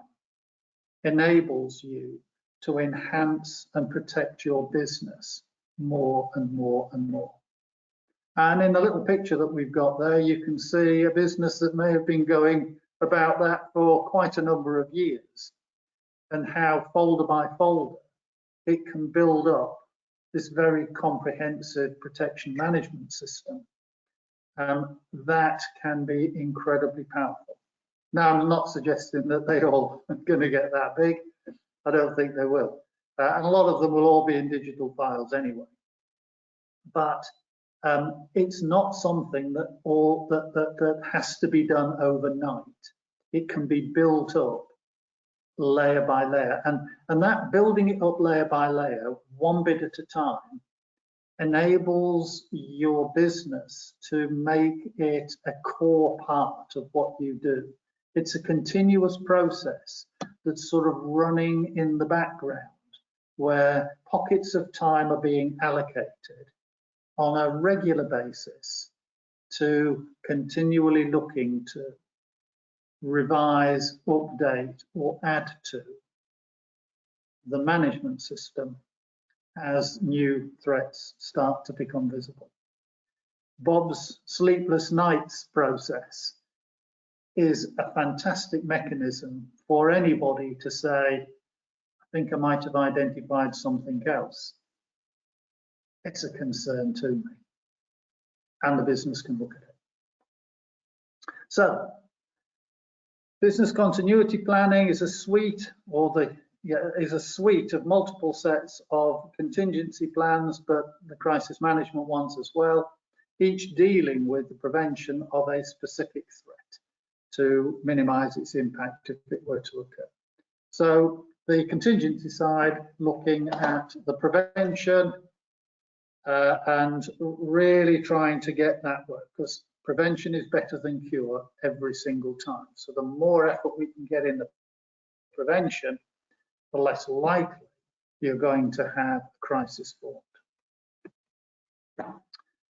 enables you to enhance and protect your business more and more and more. And in the little picture that we've got there, you can see a business that may have been going about that for quite a number of years, and how folder by folder it can build up this very comprehensive protection management system that can be incredibly powerful. Now, I'm not suggesting that they're all going to get that big. I don't think they will. And a lot of them will all be in digital files anyway. But it's not something that has to be done overnight. It can be built up layer by layer, and that building it up layer by layer, one bit at a time, enables your business to make it a core part of what you do. It's a continuous process that's sort of running in the background, where pockets of time are being allocated on a regular basis to continually looking to revise, update, or add to the management system as new threats start to become visible. Bob's Sleepless Nights process is a fantastic mechanism for anybody to say, I think I might have identified something else. It's a concern to me, and the business can look at it. So, business continuity planning is a suite, is a suite of multiple sets of contingency plans, but the crisis management ones as well, each dealing with the prevention of a specific threat to minimize its impact if it were to occur. So the contingency side, looking at the prevention and really trying to get that work, because prevention is better than cure every single time. So the more effort we can get in the prevention, the less likely you're going to have a crisis formed.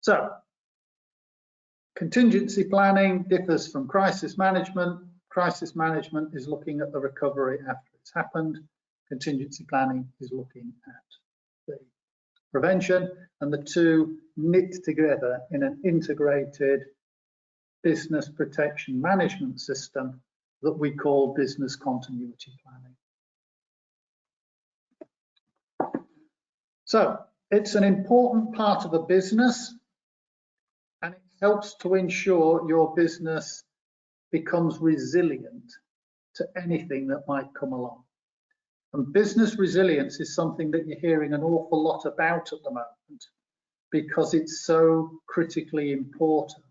So, contingency planning differs from crisis management. Crisis management is looking at the recovery after it's happened. Contingency planning is looking at the prevention, and the two knit together in an integrated business protection management system that we call business continuity planning. So it's an important part of a business, and it helps to ensure your business becomes resilient to anything that might come along. And business resilience is something that you're hearing an awful lot about at the moment, because it's so critically important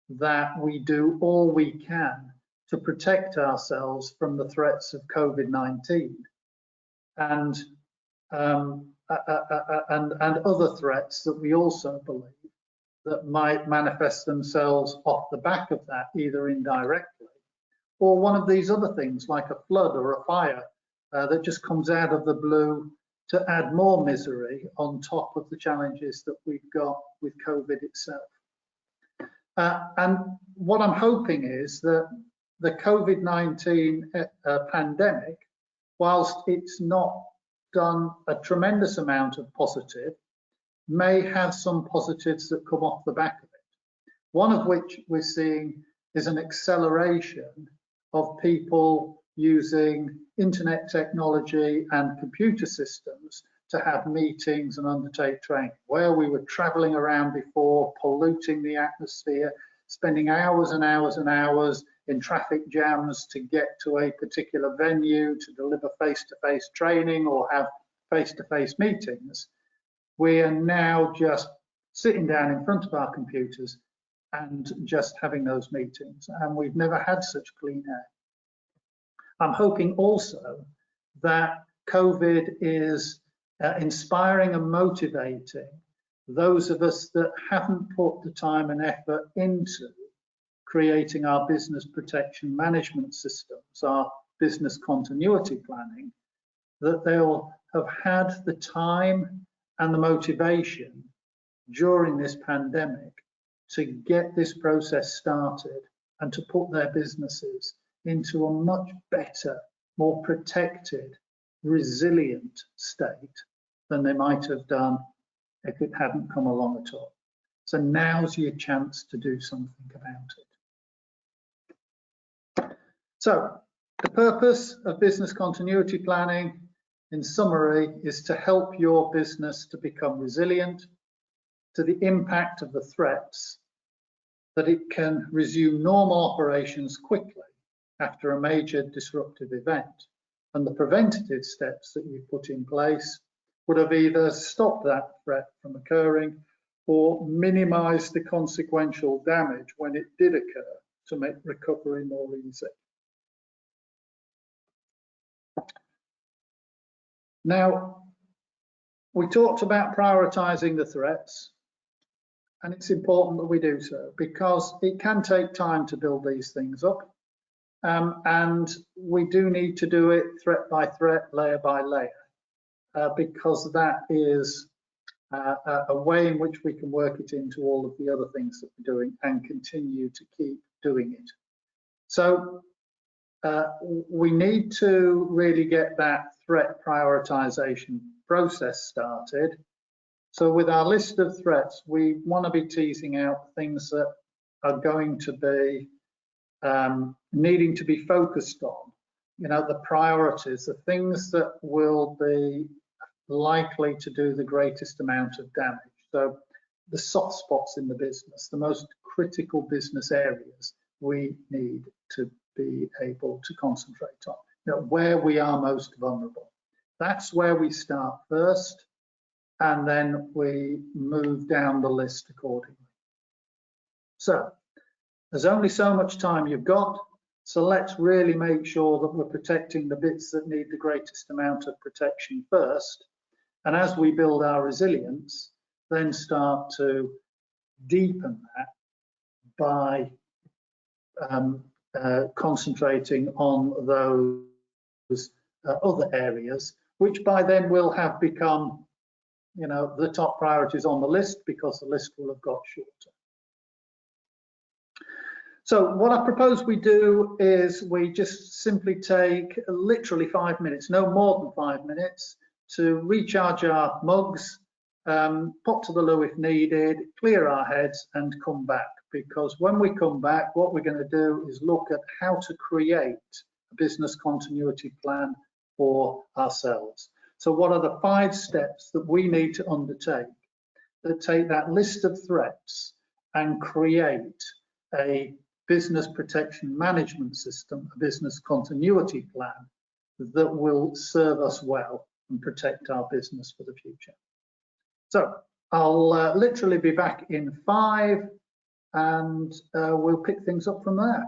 that we do all we can to protect ourselves from the threats of COVID-19 and other threats that we also believe that might manifest themselves off the back of that, either indirectly or one of these other things like a flood or a fire that just comes out of the blue to add more misery on top of the challenges that we've got with COVID itself. And what I'm hoping is that the COVID-19 pandemic, whilst it's not done a tremendous amount of positive, may have some positives that come off the back of it. One of which we're seeing is an acceleration of people using internet technology and computer systems to have meetings and undertake training. Where we were traveling around before, polluting the atmosphere, spending hours and hours and hours in traffic jams to get to a particular venue to deliver face-to-face training or have face-to-face meetings, we are now just sitting down in front of our computers and just having those meetings, and we've never had such clean air. I'm hoping also that COVID is inspiring and motivating those of us that haven't put the time and effort into creating our business protection management systems, our business continuity planning, that they'll have had the time and the motivation during this pandemic to get this process started and to put their businesses into a much better, more protected, resilient state than they might have done if it hadn't come along at all. So now's your chance to do something about it. So the purpose of business continuity planning, in summary, is to help your business to become resilient to the impact of the threats, that it can resume normal operations quickly after a major disruptive event. And the preventative steps that you put in place would have either stopped that threat from occurring or minimized the consequential damage when it did occur to make recovery more easy. Now, we talked about prioritizing the threats, and it's important that we do so because it can take time to build these things up. And we do need to do it threat by threat, layer by layer, because that is a way in which we can work it into all of the other things that we're doing and continue to keep doing it. So we need to really get that threat prioritization process started. So with our list of threats, we want to be teasing out things that are going to be needing to be focused on, you know, the priorities, the things that will be likely to do the greatest amount of damage. So the soft spots in the business, the most critical business areas we need to be able to concentrate on, you know, where we are most vulnerable. That's where we start first, and then we move down the list accordingly. So there's only so much time you've got, so let's really make sure that we're protecting the bits that need the greatest amount of protection first. And as we build our resilience, then start to deepen that by concentrating on those other areas which by then will have become, you know, the top priorities on the list because the list will have got shorter. So what I propose we do is we just simply take literally 5 minutes, no more than 5 minutes, to recharge our mugs, pop to the loo if needed, clear our heads and come back. Because when we come back, what we're going to do is look at how to create a business continuity plan for ourselves. So what are the 5 steps that we need to undertake that take that list of threats and create a business protection management system, a business continuity plan that will serve us well and protect our business for the future. So I'll literally be back in 5 and we'll pick things up from there.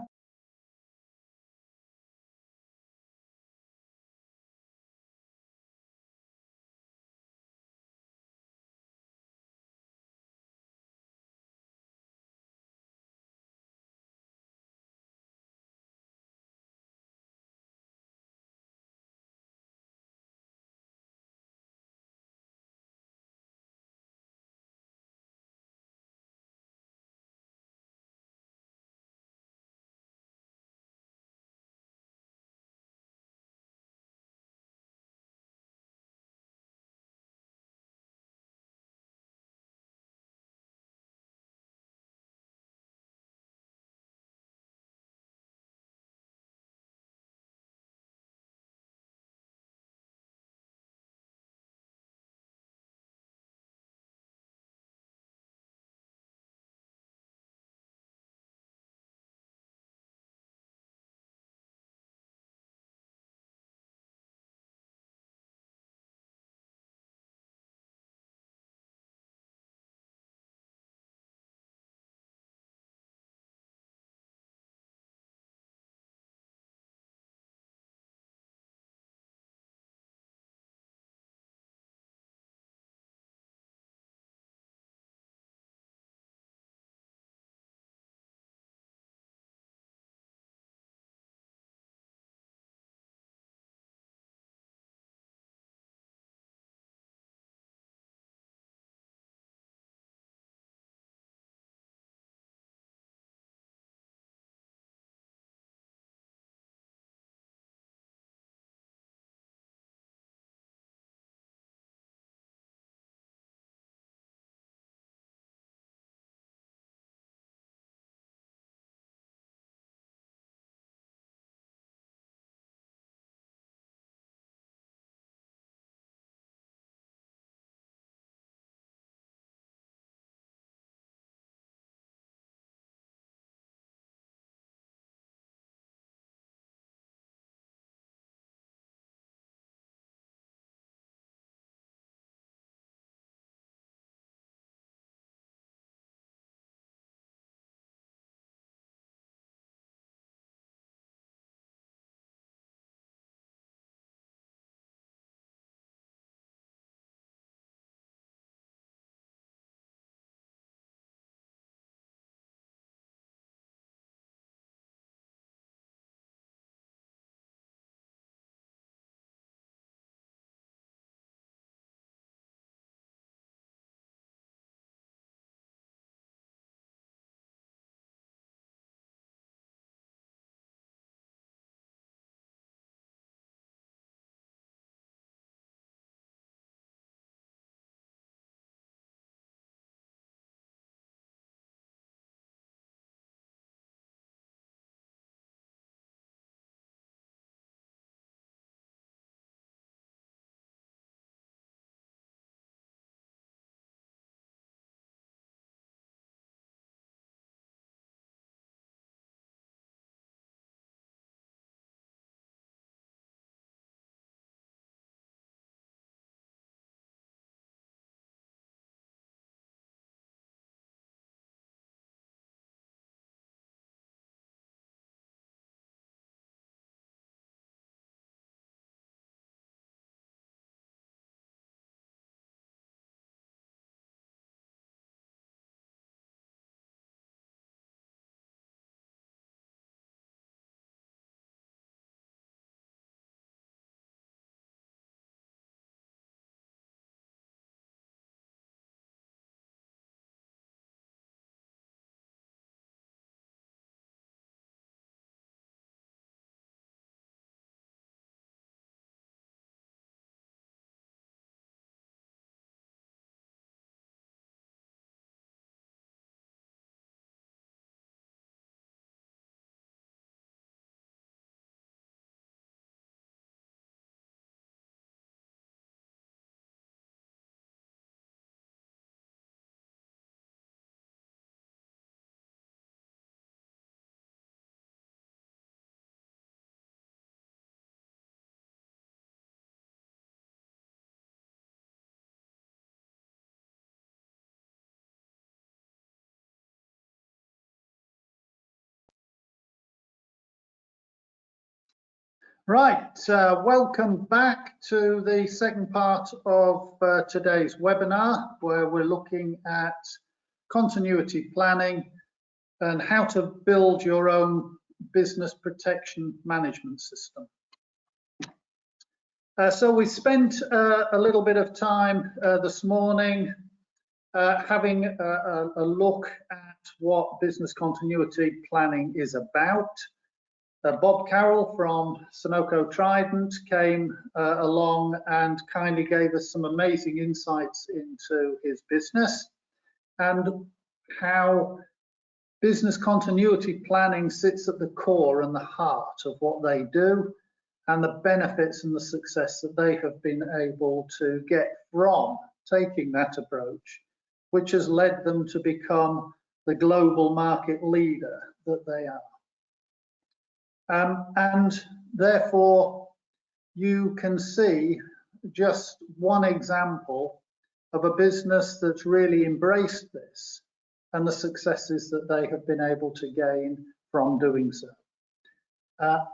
Right, welcome back to the second part of today's webinar, where we're looking at continuity planning and how to build your own business protection management system. So we spent a little bit of time this morning having a look at what business continuity planning is about. Bob Carroll from Sonoco-Trident came along and kindly gave us some amazing insights into his business and how business continuity planning sits at the core and the heart of what they do and the benefits and the success that they have been able to get from taking that approach, which has led them to become the global market leader that they are. And therefore, you can see just one example of a business that's really embraced this and the successes that they have been able to gain from doing so.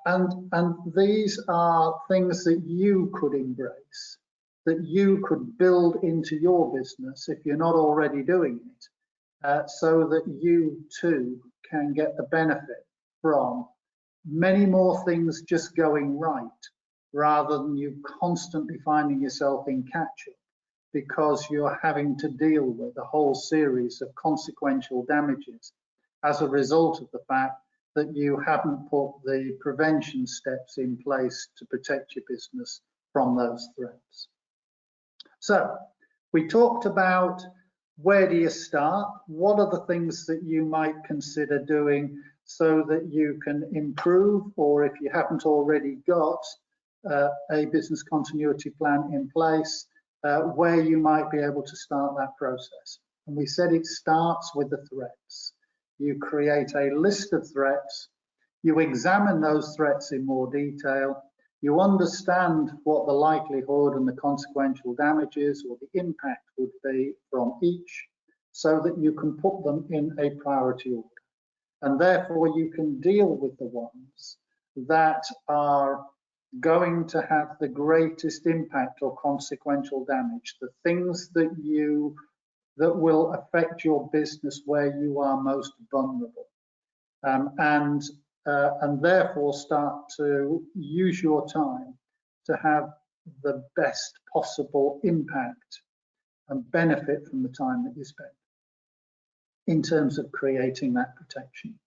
And these are things that you could embrace, that you could build into your business if you're not already doing it, so that you too can get the benefit from many more things just going right, rather than you constantly finding yourself in catch-up because you're having to deal with a whole series of consequential damages as a result of the fact that you haven't put the prevention steps in place to protect your business from those threats. So we talked about where do you start, what are the things that you might consider doing so that you can improve, or if you haven't already got a business continuity plan in place, where you might be able to start that process. And we said it starts with the threats. You create a list of threats, you examine those threats in more detail, you understand what the likelihood and the consequential damages or the impact would be from each, so that you can put them in a priority order. And therefore you can deal with the ones that are going to have the greatest impact or consequential damage, the things that will affect your business where you are most vulnerable, and therefore start to use your time to have the best possible impact and benefit from the time that you spend in terms of creating that protection.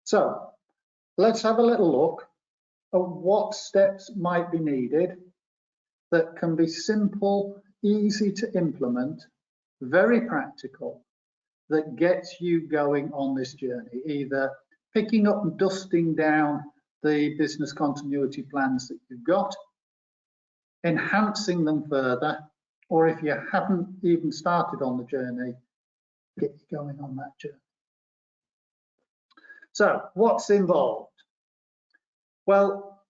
So let's have a little look at what steps might be needed that can be simple, easy to implement, very practical, that gets you going on this journey, either picking up and dusting down the business continuity plans that you've got, enhancing them further, or if you haven't even started on the journey, get you going on that journey. So what's involved? Well,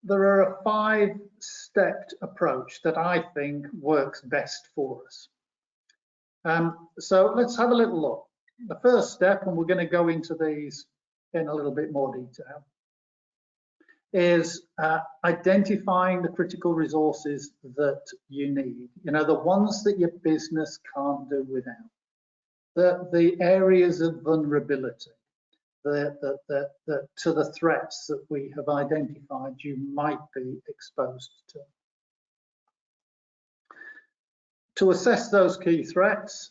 there are a 5-stepped approach that I think works best for us. So let's have a little look. The first step, and we're going to go into these in a little bit more detail, is identifying the critical resources that you need. You know, the ones that your business can't do without. The areas of vulnerability, to the threats that we have identified you might be exposed to. To assess those key threats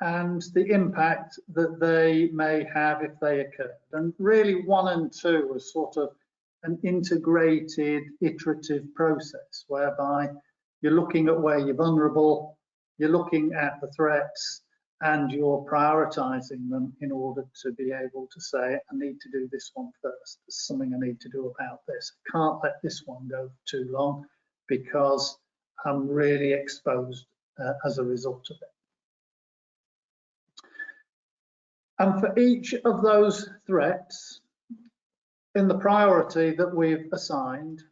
and the impact that they may have if they occur. And really 1 and 2 are sort of an integrated, iterative process whereby you're looking at where you're vulnerable, you're looking at the threats, and you're prioritizing them in order to be able to say, I need to do this one first. There's something I need to do about this. I can't let this one go too long because I'm really exposed as a result of it. And for each of those threats, in the priority that we've assigned,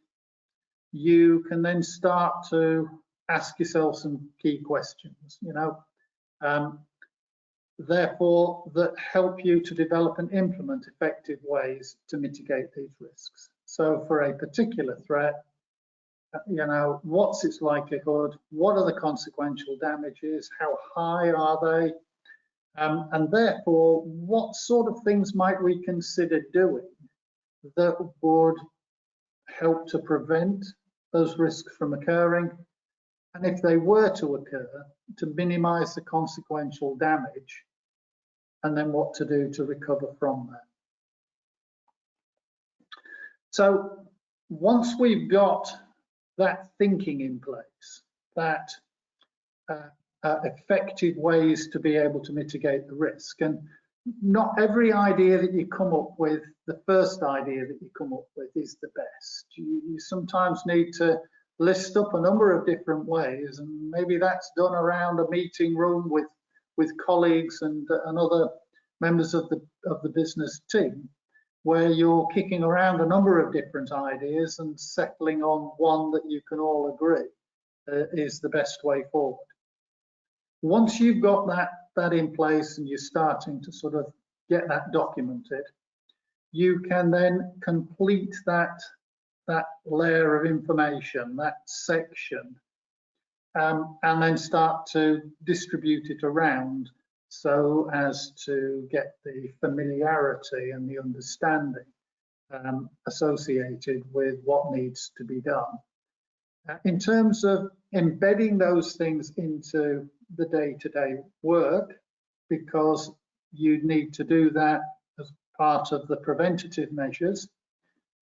you can then start to ask yourself some key questions, you know, therefore that help you to develop and implement effective ways to mitigate these risks. So for a particular threat, you know, what's its likelihood? What are the consequential damages? How high are they? And therefore, what sort of things might we consider doing that would help to prevent those risks from occurring? And if they were to occur, to minimize the consequential damage, and then what to do to recover from that. So once we've got that thinking in place, that effective ways to be able to mitigate the risk, and not every idea that you come up with, the first idea that you come up with is the best. You sometimes need to list up a number of different ways, and maybe that's done around a meeting room with colleagues and other members of the business team, where you're kicking around a number of different ideas and settling on one that you can all agree is the best way forward. Once you've got that in place and you're starting to sort of get that documented, you can then complete that layer of information, that section, and then start to distribute it around so as to get the familiarity and the understanding associated with what needs to be done. In terms of embedding those things into the day-to-day work, because you need to do that as part of the preventative measures,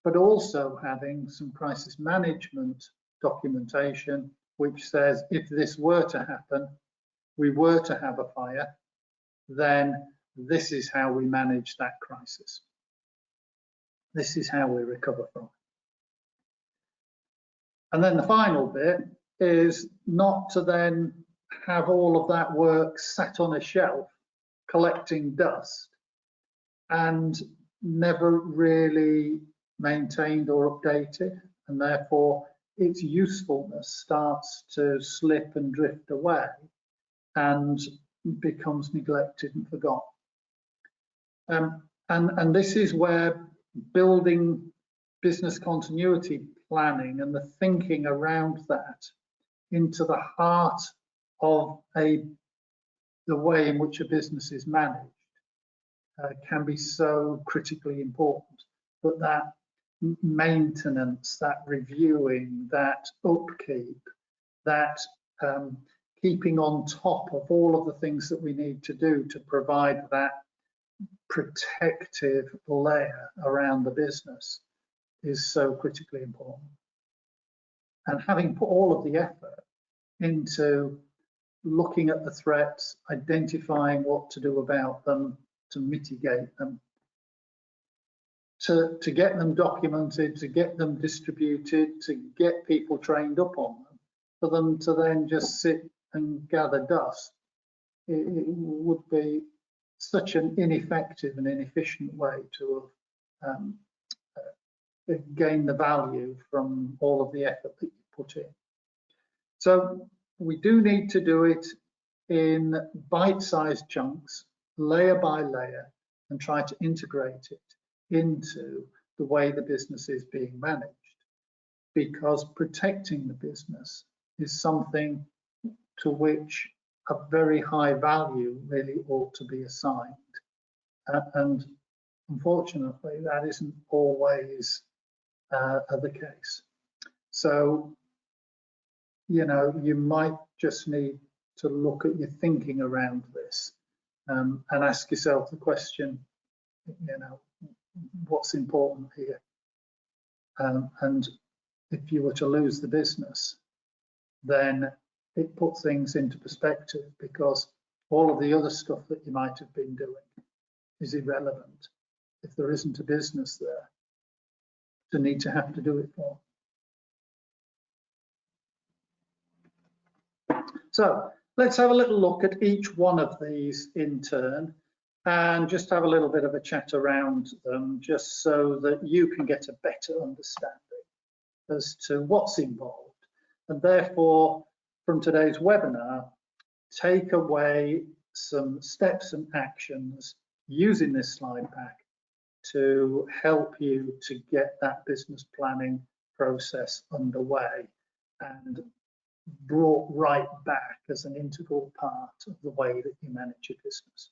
but also having some crisis management documentation which says if this were to happen, we were to have a fire, then this is how we manage that crisis. This is how we recover from it. And then the final bit is not to then have all of that work sat on a shelf collecting dust and never really maintained or updated, and therefore its usefulness starts to slip and drift away and becomes neglected and forgotten. And this is where building business continuity planning and the thinking around that into the heart of the way in which a business is managed can be so critically important. But that maintenance, that reviewing, that upkeep, that keeping on top of all of the things that we need to do to provide that protective layer around the business is so critically important. And having put all of the effort into looking at the threats, identifying what to do about them, to mitigate them, to get them documented, to get them distributed, to get people trained up on them, for them to then just sit and gather dust, it would be such an ineffective and inefficient way to gain the value from all of the effort that you put in. So we do need to do it in bite-sized chunks, layer by layer, and try to integrate it into the way the business is being managed, because protecting the business is something to which a very high value really ought to be assigned. And unfortunately, that isn't always the case. So, you know, you might just need to look at your thinking around this and ask yourself the question, you know, what's important here? And if you were to lose the business, then it puts things into perspective, because all of the other stuff that you might have been doing is irrelevant if there isn't a business there to need to have to do it for. So let's have a little look at each one of these in turn and just have a little bit of a chat around them, just so that you can get a better understanding as to what's involved, and therefore from today's webinar take away some steps and actions using this slide pack to help you to get that business planning process underway and brought right back as an integral part of the way that you manage your business.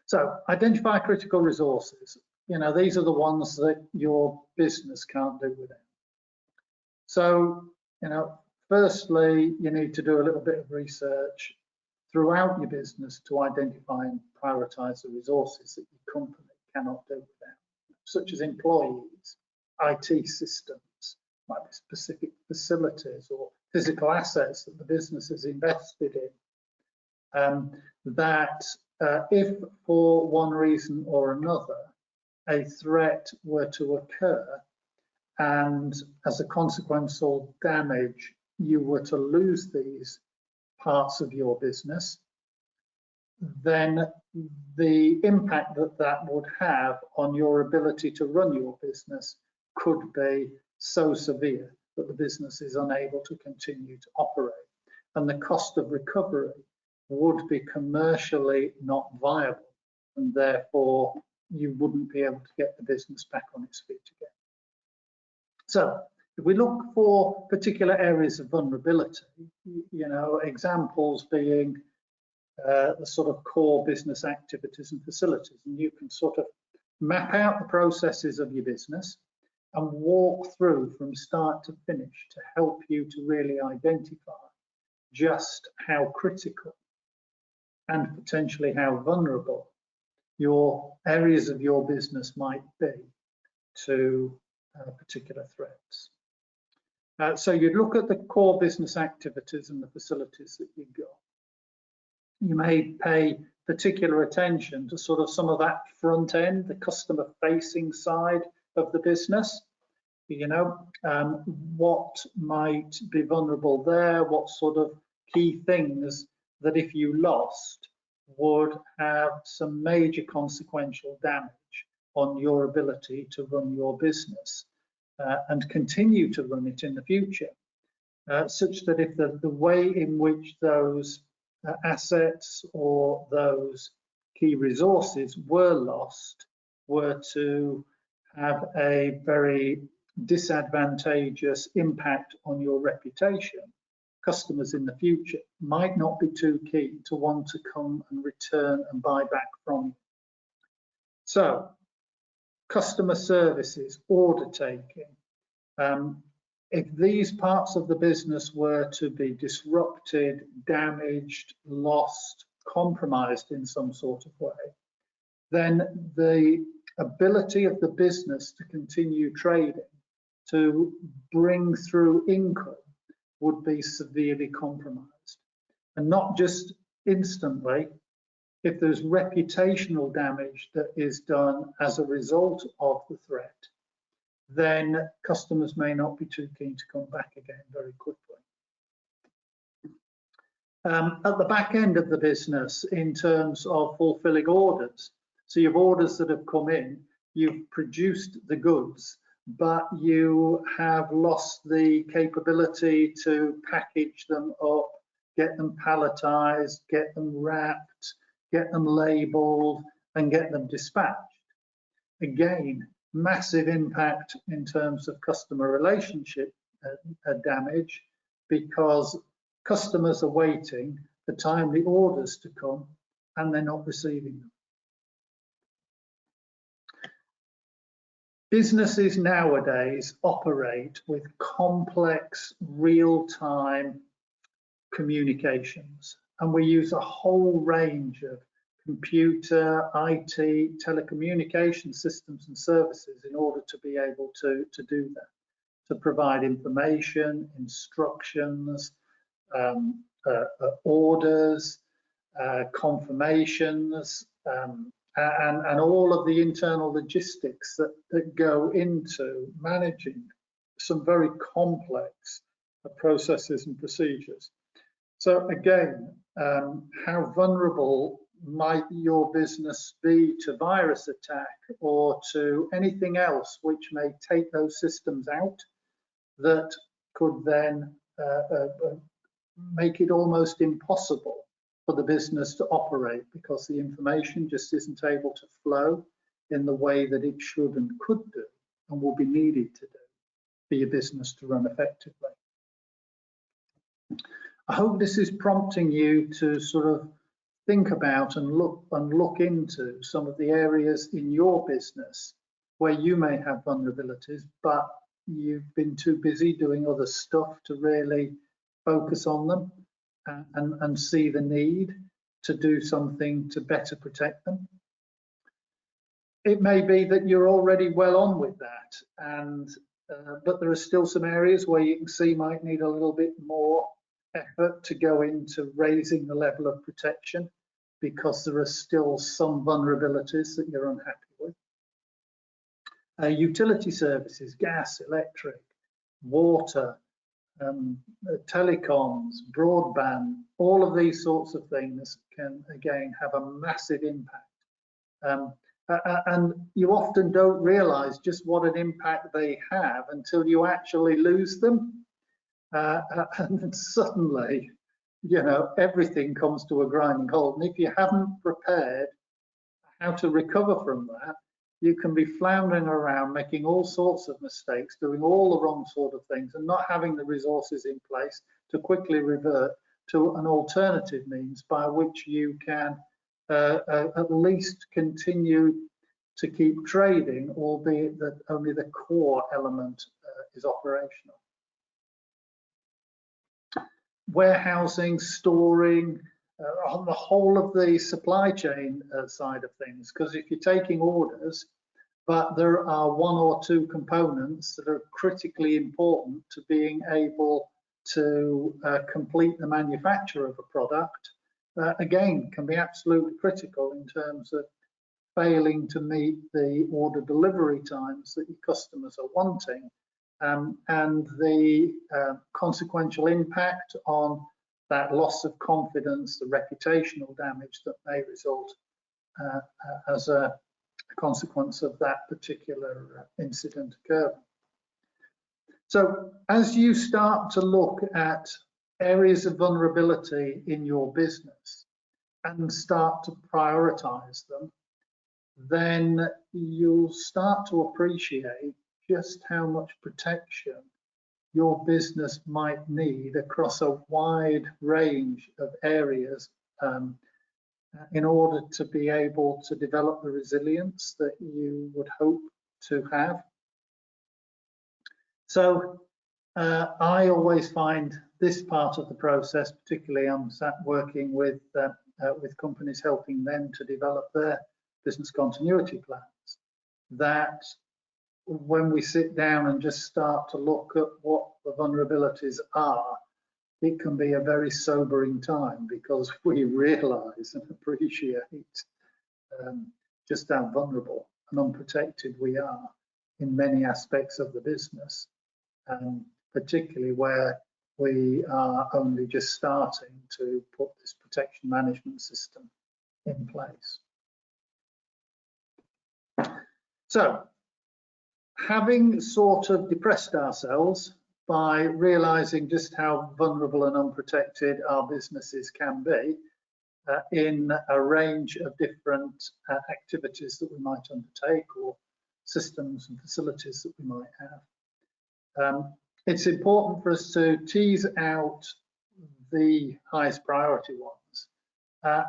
So identify critical resources. These are the ones that your business can't do without. So, firstly, you need to do a little bit of research throughout your business to identify and prioritize the resources that your company cannot do without, such as employees, IT systems, might be specific facilities or physical assets that the business is invested in, that if for one reason or another a threat were to occur and as a consequence or damage you were to lose these parts of your business, then the impact that that would have on your ability to run your business could be so severe that the business is unable to continue to operate, and the cost of recovery would be commercially not viable, and therefore you wouldn't be able to get the business back on its feet again. So if we look for particular areas of vulnerability, examples being the sort of core business activities and facilities, and you can sort of map out the processes of your business and walk through from start to finish to help you to really identify just how critical and potentially how vulnerable your areas of your business might be to particular threats. So you'd look at the core business activities and the facilities that you've got. You may pay particular attention to sort of some of that front end, the customer facing side of the business. What might be vulnerable there, what sort of key things that if you lost would have some major consequential damage on your ability to run your business and continue to run it in the future, such that if the way in which those assets or those key resources were lost were to have a very disadvantageous impact on your reputation, customers in the future might not be too keen to want to come and return and buy back from you. So customer services, order taking, if these parts of the business were to be disrupted, damaged, lost, compromised in some sort of way, then the ability of the business to continue trading, to bring through income, would be severely compromised. And not just instantly, if there's reputational damage that is done as a result of the threat, then customers may not be too keen to come back again very quickly. At the back end of the business, in terms of fulfilling orders, so you have orders that have come in, you've produced the goods, but you have lost the capability to package them up, get them palletized, get them wrapped, get them labeled, and get them dispatched. Again, massive impact in terms of customer relationship damage, because customers are waiting for timely orders to come and they're not receiving them. Businesses nowadays operate with complex real-time communications, and we use a whole range of computer, IT, telecommunication systems and services in order to be able to do that, to provide information, instructions, orders, confirmations, and all of the internal logistics that go into managing some very complex processes and procedures. So again, how vulnerable might your business be to virus attack or to anything else which may take those systems out that could then make it almost impossible for the business to operate, because the information just isn't able to flow in the way that it should and could do and will be needed to do for your business to run effectively. I hope this is prompting you to sort of think about and look into some of the areas in your business where you may have vulnerabilities, but you've been too busy doing other stuff to really focus on them and see the need to do something to better protect them. It may be that you're already well on with that, and but there are still some areas where you can see might need a little bit more effort to go into raising the level of protection, because there are still some vulnerabilities that you're unhappy with. Utility services, gas, electric, water, telecoms, broadband, all of these sorts of things can again have a massive impact. And you often don't realize just what an impact they have until you actually lose them. And then suddenly, you know, everything comes to a grinding halt. And if you haven't prepared how to recover from that, you can be floundering around, making all sorts of mistakes, doing all the wrong sort of things, and not having the resources in place to quickly revert to an alternative means by which you can at least continue to keep trading, albeit that only the core element is operational. Warehousing, storing, on the whole of the supply chain side of things, because if you're taking orders, but there are one or two components that are critically important to being able to complete the manufacture of a product, again, can be absolutely critical in terms of failing to meet the order delivery times that your customers are wanting, and the consequential impact on that loss of confidence, the reputational damage that may result as a consequence of that particular incident occurring. So as you start to look at areas of vulnerability in your business and start to prioritize them, then you'll start to appreciate just how much protection your business might need across a wide range of areas in order to be able to develop the resilience that you would hope to have. So I always find this part of the process, particularly I'm sat working with companies, helping them to develop their business continuity plans, that when we sit down and just start to look at what the vulnerabilities are, it can be a very sobering time, because we realize and appreciate just how vulnerable and unprotected we are in many aspects of the business, particularly where we are only just starting to put this protection management system in place. So, having sort of depressed ourselves by realizing just how vulnerable and unprotected our businesses can be in a range of different activities that we might undertake, or systems and facilities that we might have, it's important for us to tease out the highest priority ones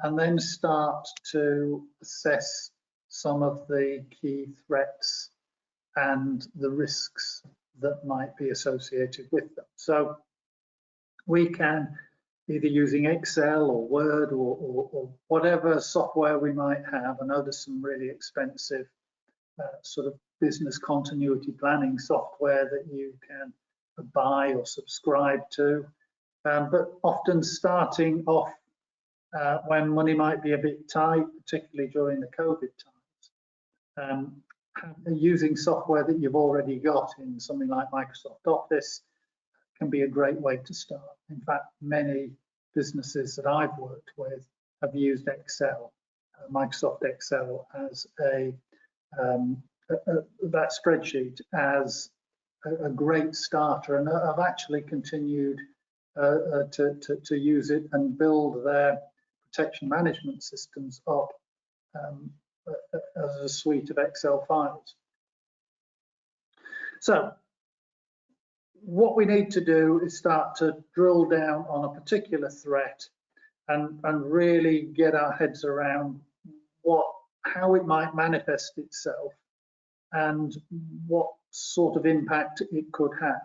and then start to assess some of the key threats and the risks that might be associated with them. So we can, either using Excel or Word or whatever software we might have. I know there's some really expensive sort of business continuity planning software that you can buy or subscribe to, but often starting off when money might be a bit tight, particularly during the COVID times, using software that you've already got in something like Microsoft Office can be a great way to start. In fact, many businesses that I've worked with have used Excel, Microsoft Excel, as that spreadsheet as a great starter, and have actually continued to use it and build their protection management systems up as a suite of Excel files. So what we need to do is start to drill down on a particular threat and really get our heads around how it might manifest itself and what sort of impact it could have.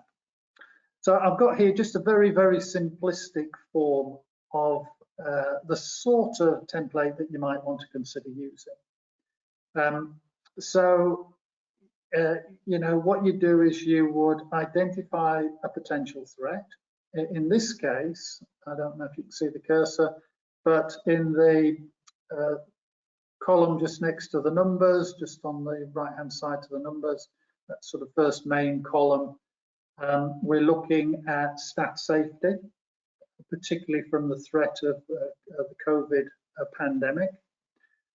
So I've got here just a very, very simplistic form of the sort of template that you might want to consider using. You know, what you do is you would identify a potential threat. In this case, I don't know if you can see the cursor, but in the column just next to the numbers, just on the right-hand side to the numbers, that sort of first main column, we're looking at staff safety, particularly from the threat of the COVID pandemic.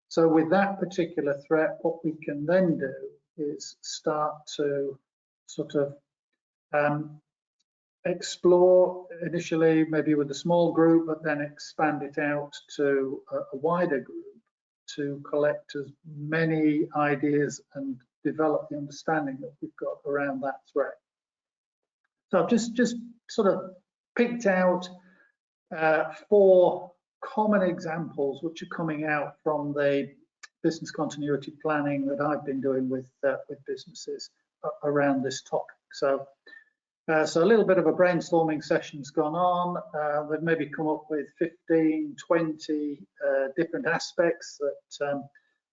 So with that particular threat, what we can then do is start to sort of explore initially maybe with a small group, but then expand it out to a wider group to collect as many ideas and develop the understanding that we've got around that threat. So I've just sort of picked out 4 common examples which are coming out from the business continuity planning that I've been doing with businesses around this topic. So a little bit of a brainstorming session's gone on. They've maybe come up with 15, 20 different aspects that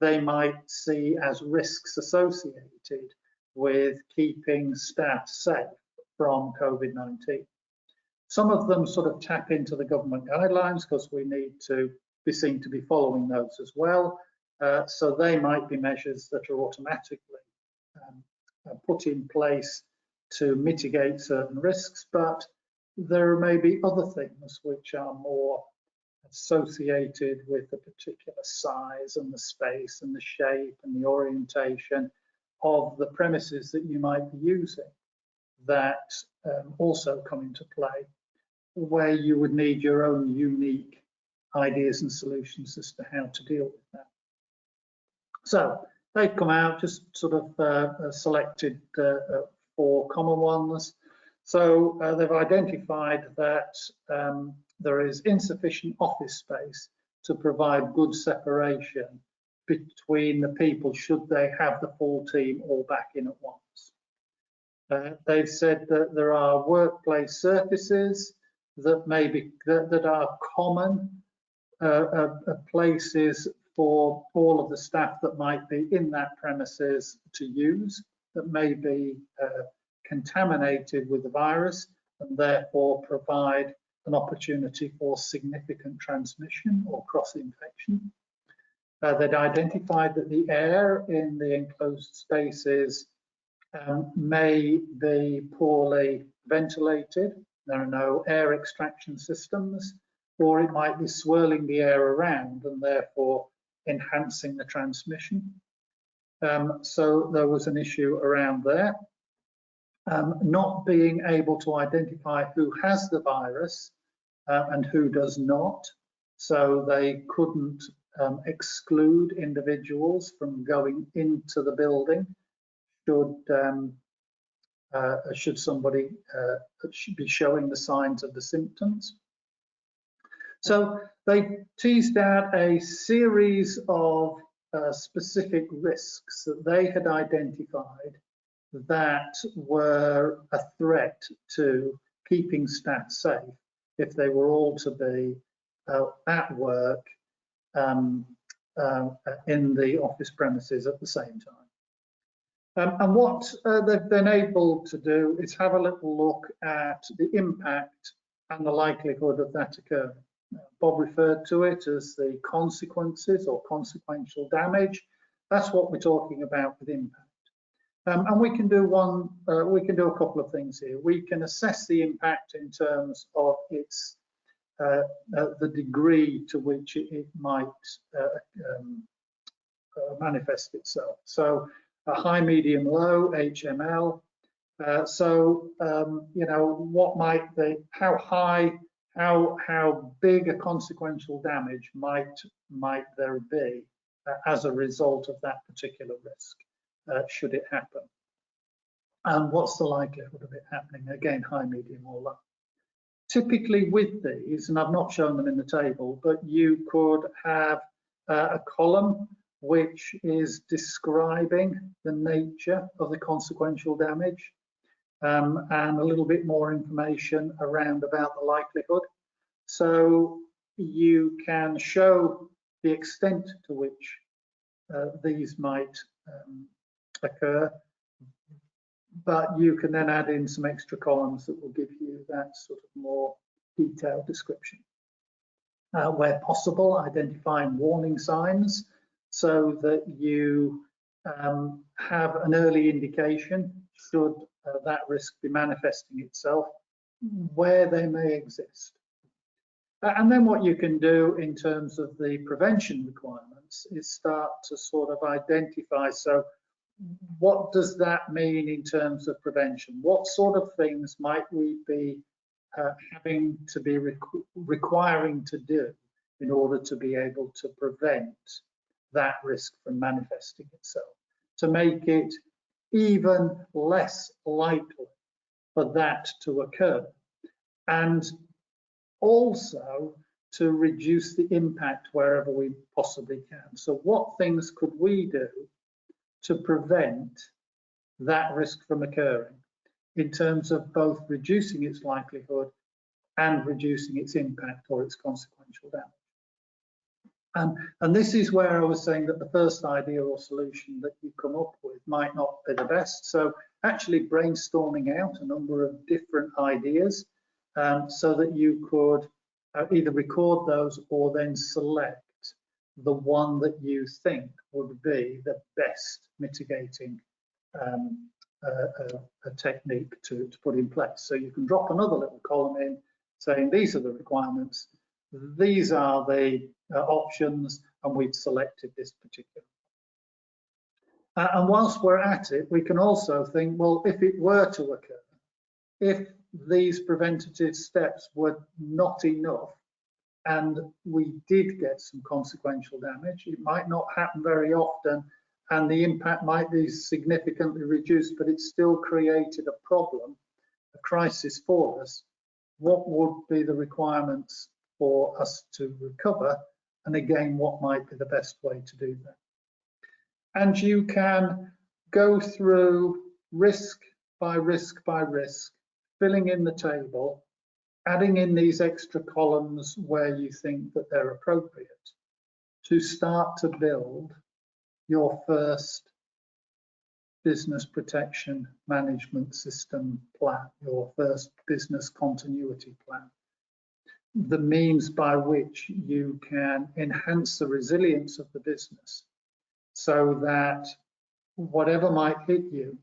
they might see as risks associated with keeping staff safe from COVID-19. Some of them sort of tap into the government guidelines because we need to be seen to be following those as well. So they might be measures that are automatically put in place to mitigate certain risks, but there may be other things which are more associated with the particular size and the space and the shape and the orientation of the premises that you might be using that also come into play, where you would need your own unique ideas and solutions as to how to deal with that. So they've come out, just sort of selected 4 common ones. So they've identified that there is insufficient office space to provide good separation between the people should they have the full team all back in at once. They've said that there are workplace surfaces that that are common places for all of the staff that might be in that premises to use, that may be contaminated with the virus and therefore provide an opportunity for significant transmission or cross-infection. They'd identified that the air in the enclosed spaces may be poorly ventilated. There are no air extraction systems, or it might be swirling the air around and therefore enhancing the transmission. So there was an issue around there. Not being able to identify who has the virus and who does not. So they couldn't exclude individuals from going into the building should somebody be showing the signs of the symptoms. So they teased out a series of specific risks that they had identified that were a threat to keeping staff safe if they were all to be at work in the office premises at the same time. And what they've been able to do is have a little look at the impact and the likelihood of that occurring. Bob referred to it as the consequences or consequential damage. That's what we're talking about with impact. And we can do a couple of things here. We can assess the impact in terms of its the degree to which it might manifest itself. So a high, medium, low, HML. You know, what might the, how high, how big a consequential damage might there be as a result of that particular risk, should it happen. And what's the likelihood of it happening? Again, high, medium, or low. Typically with these, and I've not shown them in the table, but you could have a column which is describing the nature of the consequential damage, and a little bit more information around about the likelihood. So you can show the extent to which these might occur, but you can then add in some extra columns that will give you that sort of more detailed description. Where possible, identifying warning signs so that you have an early indication should that risk be manifesting itself, where they may exist. And then what you can do in terms of the prevention requirements is start to sort of identify, so what does that mean in terms of prevention? What sort of things might we be having to be requiring to do in order to be able to prevent that risk from manifesting itself, to make it even less likely for that to occur, and also to reduce the impact wherever we possibly can. So what things could we do to prevent that risk from occurring in terms of both reducing its likelihood and reducing its impact or its consequential damage. And this is where I was saying that the first idea or solution that you come up with might not be the best. So actually brainstorming out a number of different ideas so that you could either record those or then select the one that you think would be the best mitigating a technique to put in place. So you can drop another little column in saying these are the requirements, these are the options, and we've selected this particular. And whilst we're at it, we can also think, well, if it were to occur, if these preventative steps were not enough and we did get some consequential damage, it might not happen very often and the impact might be significantly reduced, but it still created a problem, a crisis for us. What would be the requirements for us to recover? And again, what might be the best way to do that? And you can go through risk by risk by risk, filling in the table, adding in these extra columns where you think that they're appropriate to start to build your first business protection management system plan, your first business continuity plan. The means by which you can enhance the resilience of the business so that whatever might hit you,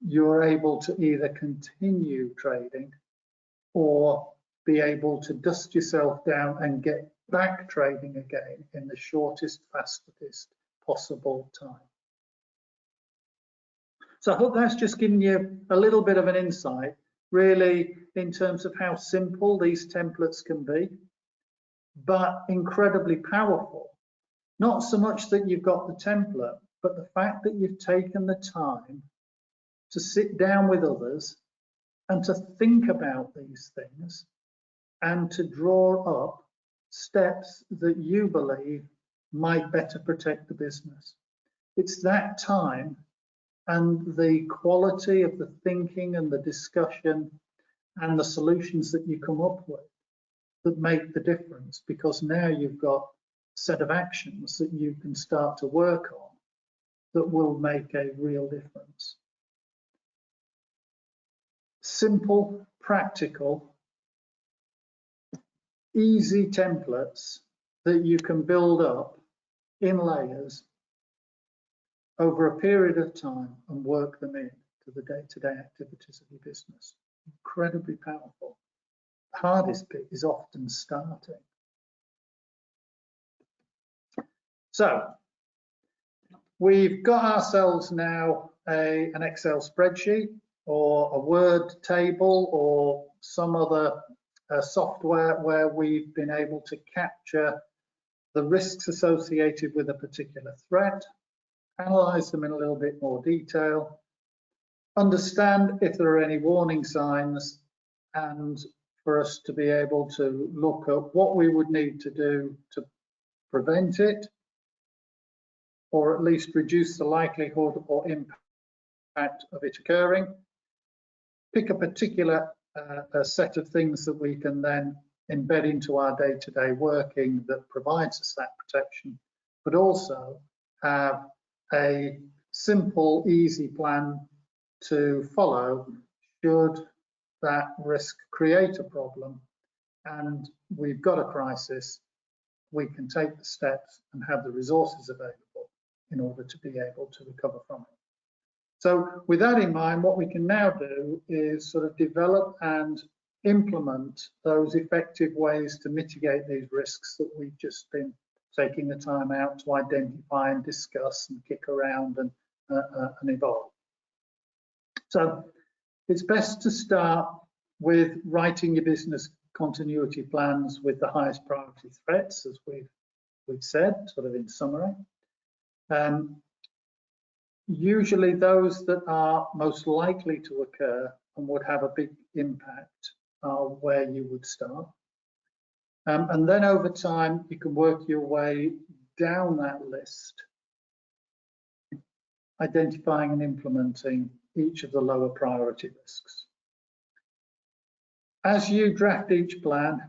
you're able to either continue trading or be able to dust yourself down and get back trading again in the shortest, fastest possible time. So I hope that's just given you a little bit of an insight, really, in terms of how simple these templates can be, but incredibly powerful. Not so much that you've got the template, but the fact that you've taken the time to sit down with others and to think about these things and to draw up steps that you believe might better protect the business. It's that time and the quality of the thinking and the discussion and the solutions that you come up with that make the difference, because now you've got a set of actions that you can start to work on that will make a real difference. Simple, practical, easy templates that you can build up in layers over a period of time and work them in to the day-to-day activities of your business. Incredibly powerful. The hardest bit is often starting. So we've got ourselves now an Excel spreadsheet or a Word table or some other software where we've been able to capture the risks associated with a particular threat, analyze them in a little bit more detail, understand if there are any warning signs, and for us to be able to look at what we would need to do to prevent it, or at least reduce the likelihood or impact of it occurring. Pick a particular set of things that we can then embed into our day-to-day working that provides us that protection, but also have a simple, easy plan to follow should that risk create a problem and we've got a crisis. We can take the steps and have the resources available in order to be able to recover from it. So with that in mind, what we can now do is sort of develop and implement those effective ways to mitigate these risks that we've just been taking the time out to identify and discuss and kick around and evolve. So it's best to start with writing your business continuity plans with the highest priority threats, as we've said, sort of in summary. Usually those that are most likely to occur and would have a big impact are where you would start. And then over time, you can work your way down that list, identifying and implementing each of the lower priority risks. As you draft each plan,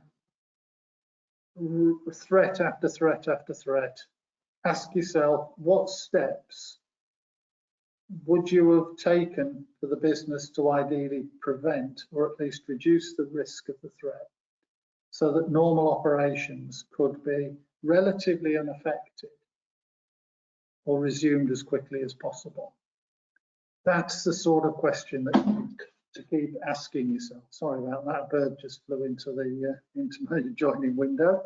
threat after threat after threat, ask yourself, what steps would you have taken for the business to ideally prevent or at least reduce the risk of the threat so that normal operations could be relatively unaffected or resumed as quickly as possible? That's the sort of question that you need to keep asking yourself. Sorry about that, bird just flew into my adjoining window.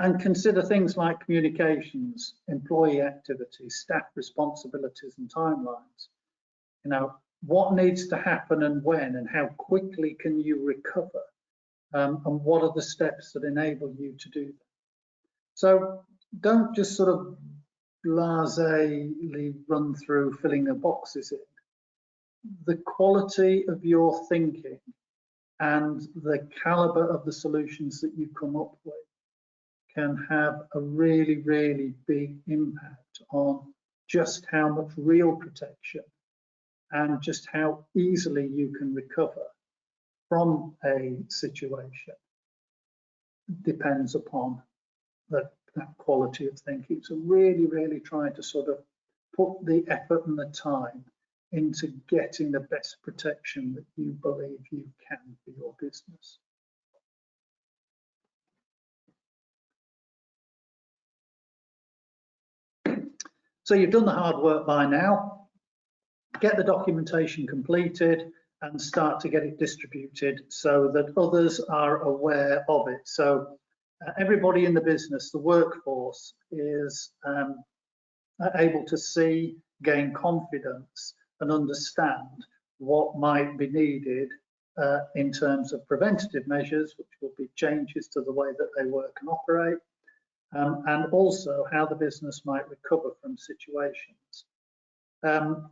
And consider things like communications, employee activities, staff responsibilities and timelines. You know, what needs to happen and when, and how quickly can you recover? And what are the steps that enable you to do that? So don't just sort of blasely run through filling the boxes in. The quality of your thinking and the caliber of the solutions that you come up with can have a really, really big impact on just how much real protection and just how easily you can recover from a situation. Depends upon that quality of thinking. So really, really try to sort of put the effort and the time into getting the best protection that you believe you can for your business. So you've done the hard work by now. Get the documentation completed and start to get it distributed so that others are aware of it. So everybody in the business, the workforce, is able to see, gain confidence and understand what might be needed in terms of preventative measures, which will be changes to the way that they work and operate. And also how the business might recover from situations. And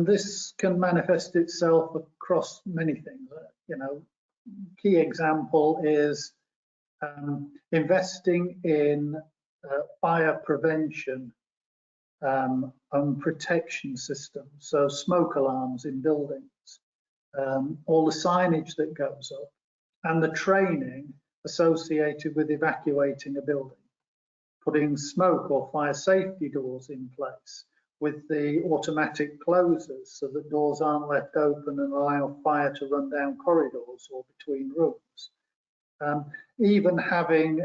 this can manifest itself across many things. You know, key example is investing in fire prevention and protection systems, so smoke alarms in buildings, all the signage that goes up, and the training associated with evacuating a building, putting smoke or fire safety doors in place with the automatic closers so that doors aren't left open and allow fire to run down corridors or between rooms. Even having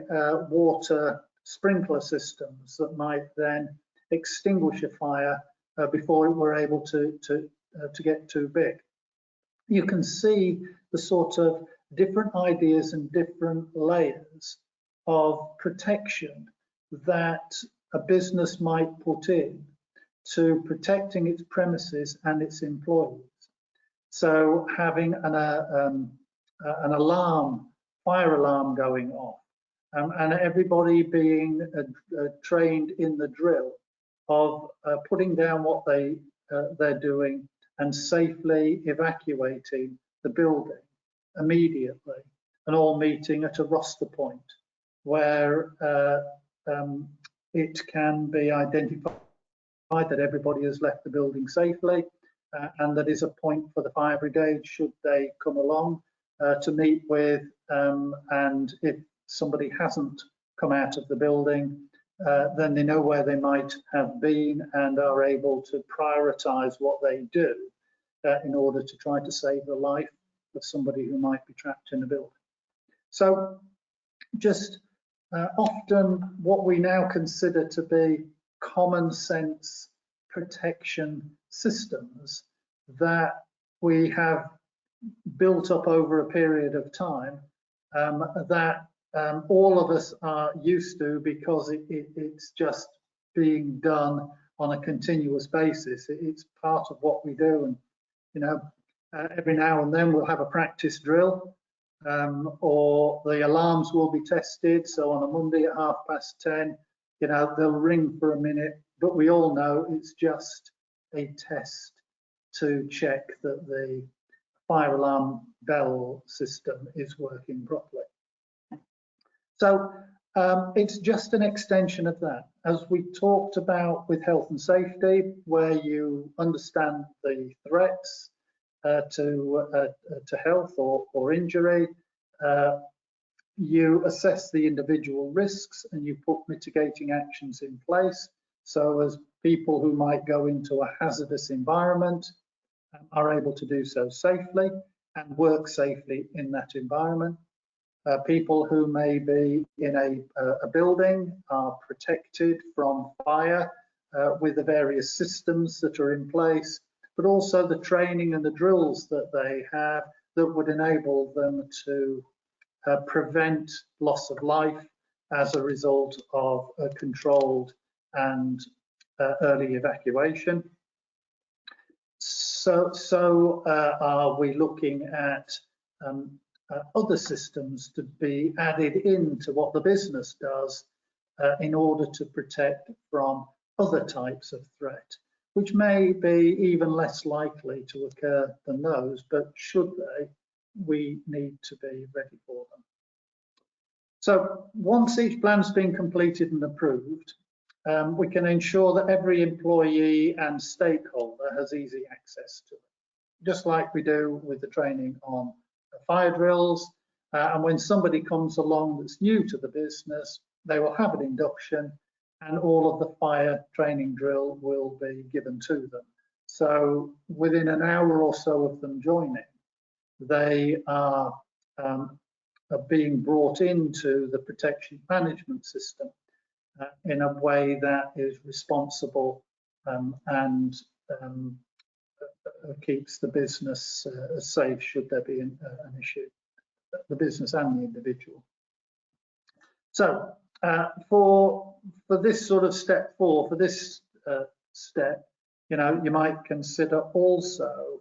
water sprinkler systems that might then extinguish a fire before it were able to get too big. You can see the sort of different ideas and different layers of protection that a business might put in to protecting its premises and its employees. So having an alarm fire alarm going off, and everybody being trained in the drill of putting down what they're doing and safely evacuating the building immediately, and all meeting at a roster point where it can be identified that everybody has left the building safely, and that is a point for the fire brigade should they come along to meet with, and if somebody hasn't come out of the building, then they know where they might have been and are able to prioritize what they do in order to try to save the life of somebody who might be trapped in a building. So just often what we now consider to be common sense protection systems that we have built up over a period of time, that all of us are used to because it's just being done on a continuous basis. It's part of what we do, and you know, every now and then we'll have a practice drill, or the alarms will be tested. So on a Monday at 10:30, you know, they'll ring for a minute, but we all know it's just a test to check that the fire alarm bell system is working properly. So it's just an extension of that. As we talked about with health and safety, where you understand the threats to health or injury, you assess the individual risks and you put mitigating actions in place. So as people who might go into a hazardous environment are able to do so safely and work safely in that environment. People who may be in a building are protected from fire with the various systems that are in place, but also the training and the drills that they have that would enable them to prevent loss of life as a result of a controlled and early evacuation. So are we looking at other systems to be added into what the business does in order to protect from other types of threat, which may be even less likely to occur than those, but should they, we need to be ready for them. So once each plan's been completed and approved, we can ensure that every employee and stakeholder has easy access to it, just like we do with the training on fire drills. And when somebody comes along that's new to the business, they will have an induction and all of the fire training drill will be given to them. So within an hour or so of them joining, they are being brought into the protection management system in a way that is responsible and keeps the business safe should there be an issue, the business and the individual. So for this sort of step 4, for this step, you know, you might consider also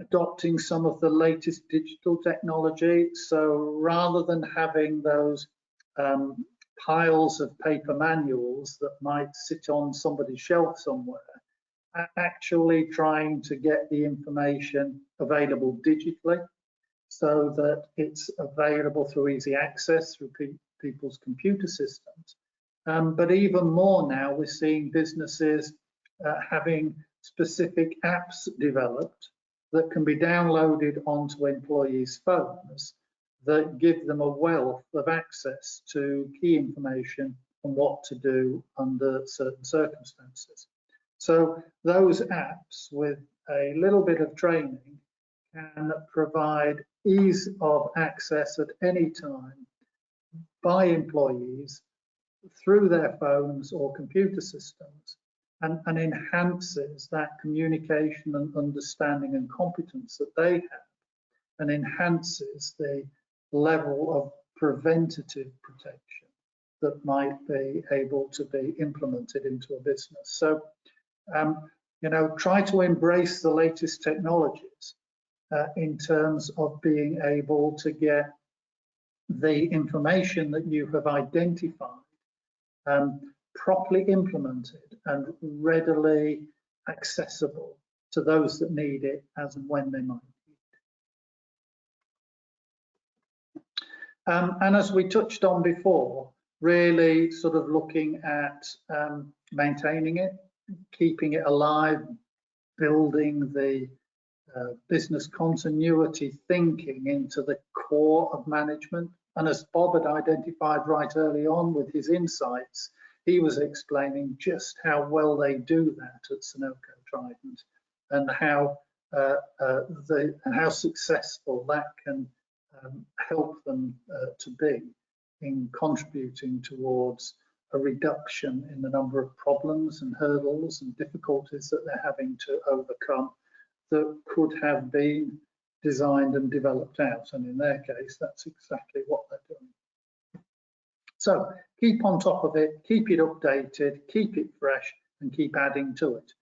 adopting some of the latest digital technology. So rather than having those piles of paper manuals that might sit on somebody's shelf somewhere, actually trying to get the information available digitally so that it's available through easy access through people's computer systems. But even more now, we're seeing businesses having specific apps developed that can be downloaded onto employees' phones that give them a wealth of access to key information on what to do under certain circumstances. So those apps, with a little bit of training, can provide ease of access at any time by employees through their phones or computer systems, and enhances that communication and understanding and competence that they have, and enhances the level of preventative protection that might be able to be implemented into a business. So, you know, try to embrace the latest technologies in terms of being able to get the information that you have identified properly implemented and readily accessible to those that need it as and when they might need it. And as we touched on before, really sort of looking at maintaining it, keeping it alive, building the business continuity thinking into the core of management. And as Bob had identified right early on with his insights, he was explaining just how well they do that at Sonoco-Trident and how successful that can help them to be in contributing towards a reduction in the number of problems and hurdles and difficulties that they're having to overcome that could have been designed and developed out. And in their case, that's exactly what they're doing. So keep on top of it, keep it updated, keep it fresh, and keep adding to it.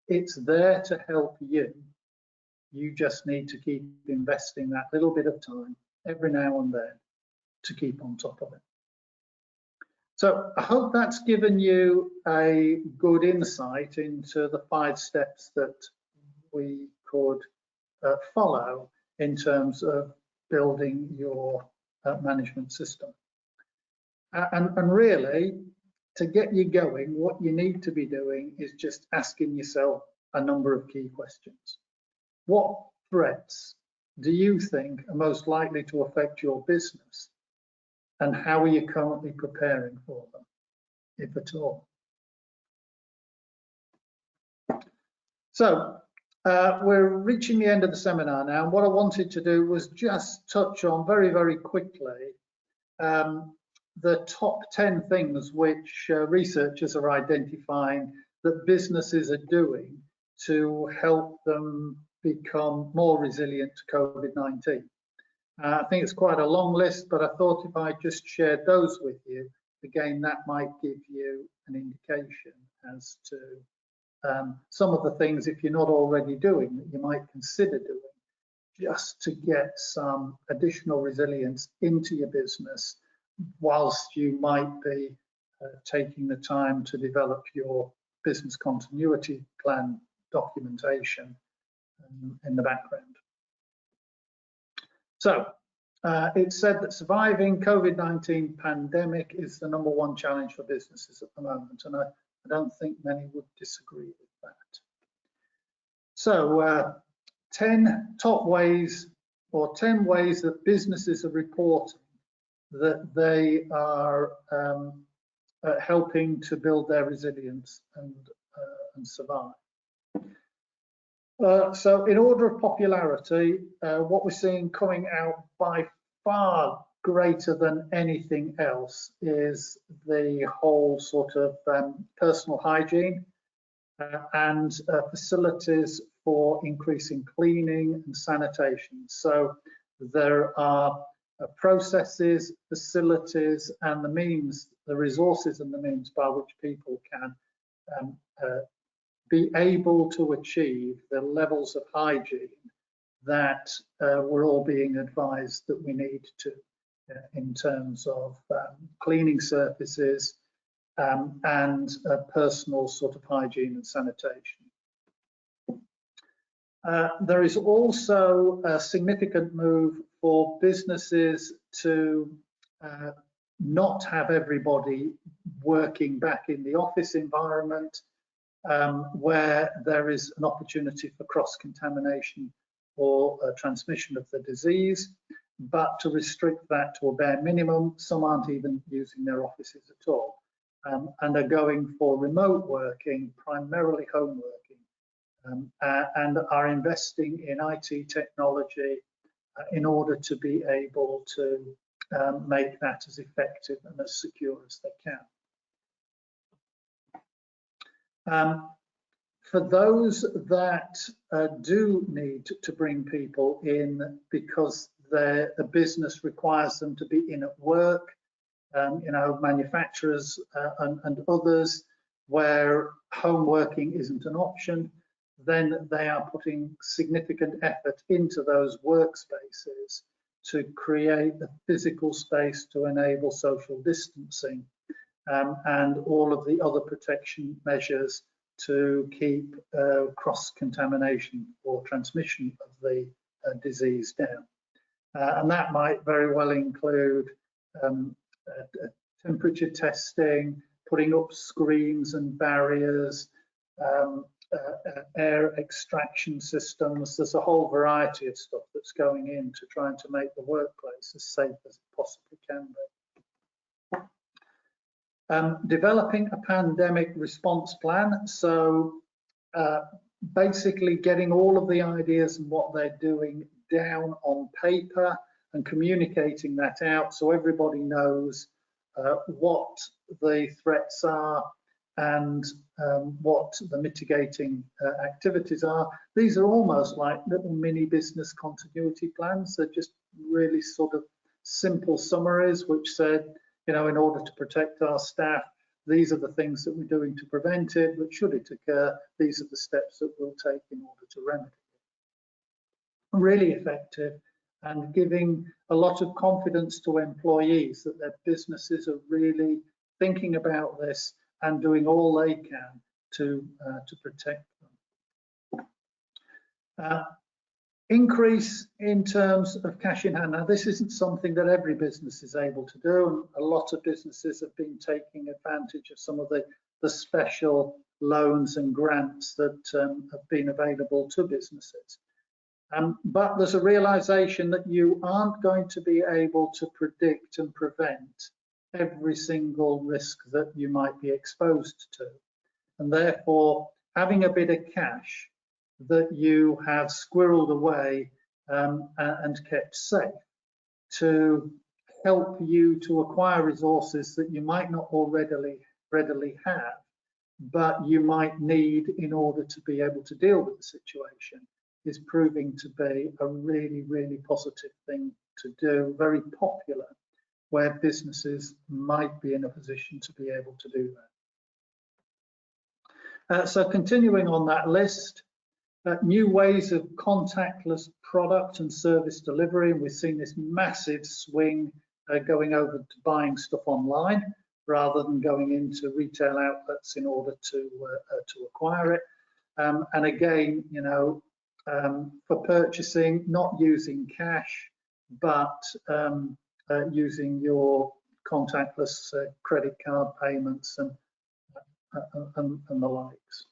It's there to help you. You just need to keep investing that little bit of time every now and then to keep on top of it. So I hope that's given you a good insight into the 5 steps that we could follow in terms of building your management system. And really, to get you going, what you need to be doing is just asking yourself a number of key questions. What threats do you think are most likely to affect your business? And how are you currently preparing for them, if at all? So we're reaching the end of the seminar now. And what I wanted to do was just touch on very, very quickly the top 10 things which researchers are identifying that businesses are doing to help them become more resilient to COVID-19. I think it's quite a long list, but I thought if I just shared those with you, again, that might give you an indication as to some of the things, if you're not already doing, that you might consider doing just to get some additional resilience into your business whilst you might be taking the time to develop your business continuity plan documentation in the background. So it's said that surviving COVID-19 pandemic is the #1 challenge for businesses at the moment, and I don't think many would disagree with that. So 10 top ways, or 10 ways that businesses are reporting that they are helping to build their resilience and survive. So in order of popularity, what we're seeing coming out by far greater than anything else is the whole sort of personal hygiene and facilities for increasing cleaning and sanitation. So there are processes, facilities, and the means, the resources and the means by which people can be able to achieve the levels of hygiene that we're all being advised that we need to in terms of cleaning surfaces and personal sort of hygiene and sanitation. There is also a significant move for businesses to not have everybody working back in the office environment, where there is an opportunity for cross-contamination or transmission of the disease, but to restrict that to a bare minimum. Some aren't even using their offices at all, and are going for remote working, primarily home working, and are investing in IT technology in order to be able to make that as effective and as secure as they can. For those that do need to bring people in because the business requires them to be in at work, you know, manufacturers and others where home working isn't an option, then they are putting significant effort into those workspaces to create a physical space to enable social distancing and all of the other protection measures to keep cross-contamination or transmission of the disease down. And that might very well include temperature testing, putting up screens and barriers, air extraction systems. There's a whole variety of stuff that's going into trying to make the workplace as safe as it possibly can be. Developing a pandemic response plan. So basically getting all of the ideas and what they're doing down on paper and communicating that out so everybody knows what the threats are and what the mitigating activities are. These are almost like little mini business continuity plans. They're just really sort of simple summaries which said, you know, in order to protect our staff, these are the things that we're doing to prevent it, but should it occur, these are the steps that we'll take in order to remedy it. Really effective and giving a lot of confidence to employees that their businesses are really thinking about this and doing all they can to protect them. Increase in terms of cash in hand. Now, this isn't something that every business is able to do, and a lot of businesses have been taking advantage of some of the special loans and grants that have been available to businesses. But there's a realization that you aren't going to be able to predict and prevent every single risk that you might be exposed to. And therefore, having a bit of cash that you have squirreled away and kept safe to help you to acquire resources that you might not already readily have, but you might need in order to be able to deal with the situation, is proving to be a really, really positive thing to do, very popular, where businesses might be in a position to be able to do that. So continuing on that list, new ways of contactless product and service delivery, and we've seen this massive swing going over to buying stuff online rather than going into retail outlets in order to acquire it. And again, you know, for purchasing, not using cash, but using your contactless credit card payments and the likes.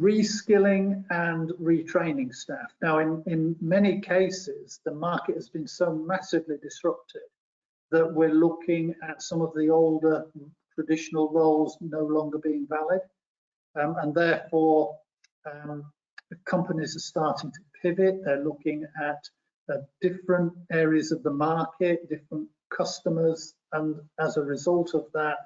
Reskilling and retraining staff. Now, in many cases, the market has been so massively disrupted that we're looking at some of the older traditional roles no longer being valid, and therefore companies are starting to pivot. They're looking at different areas of the market, different customers, and as a result of that,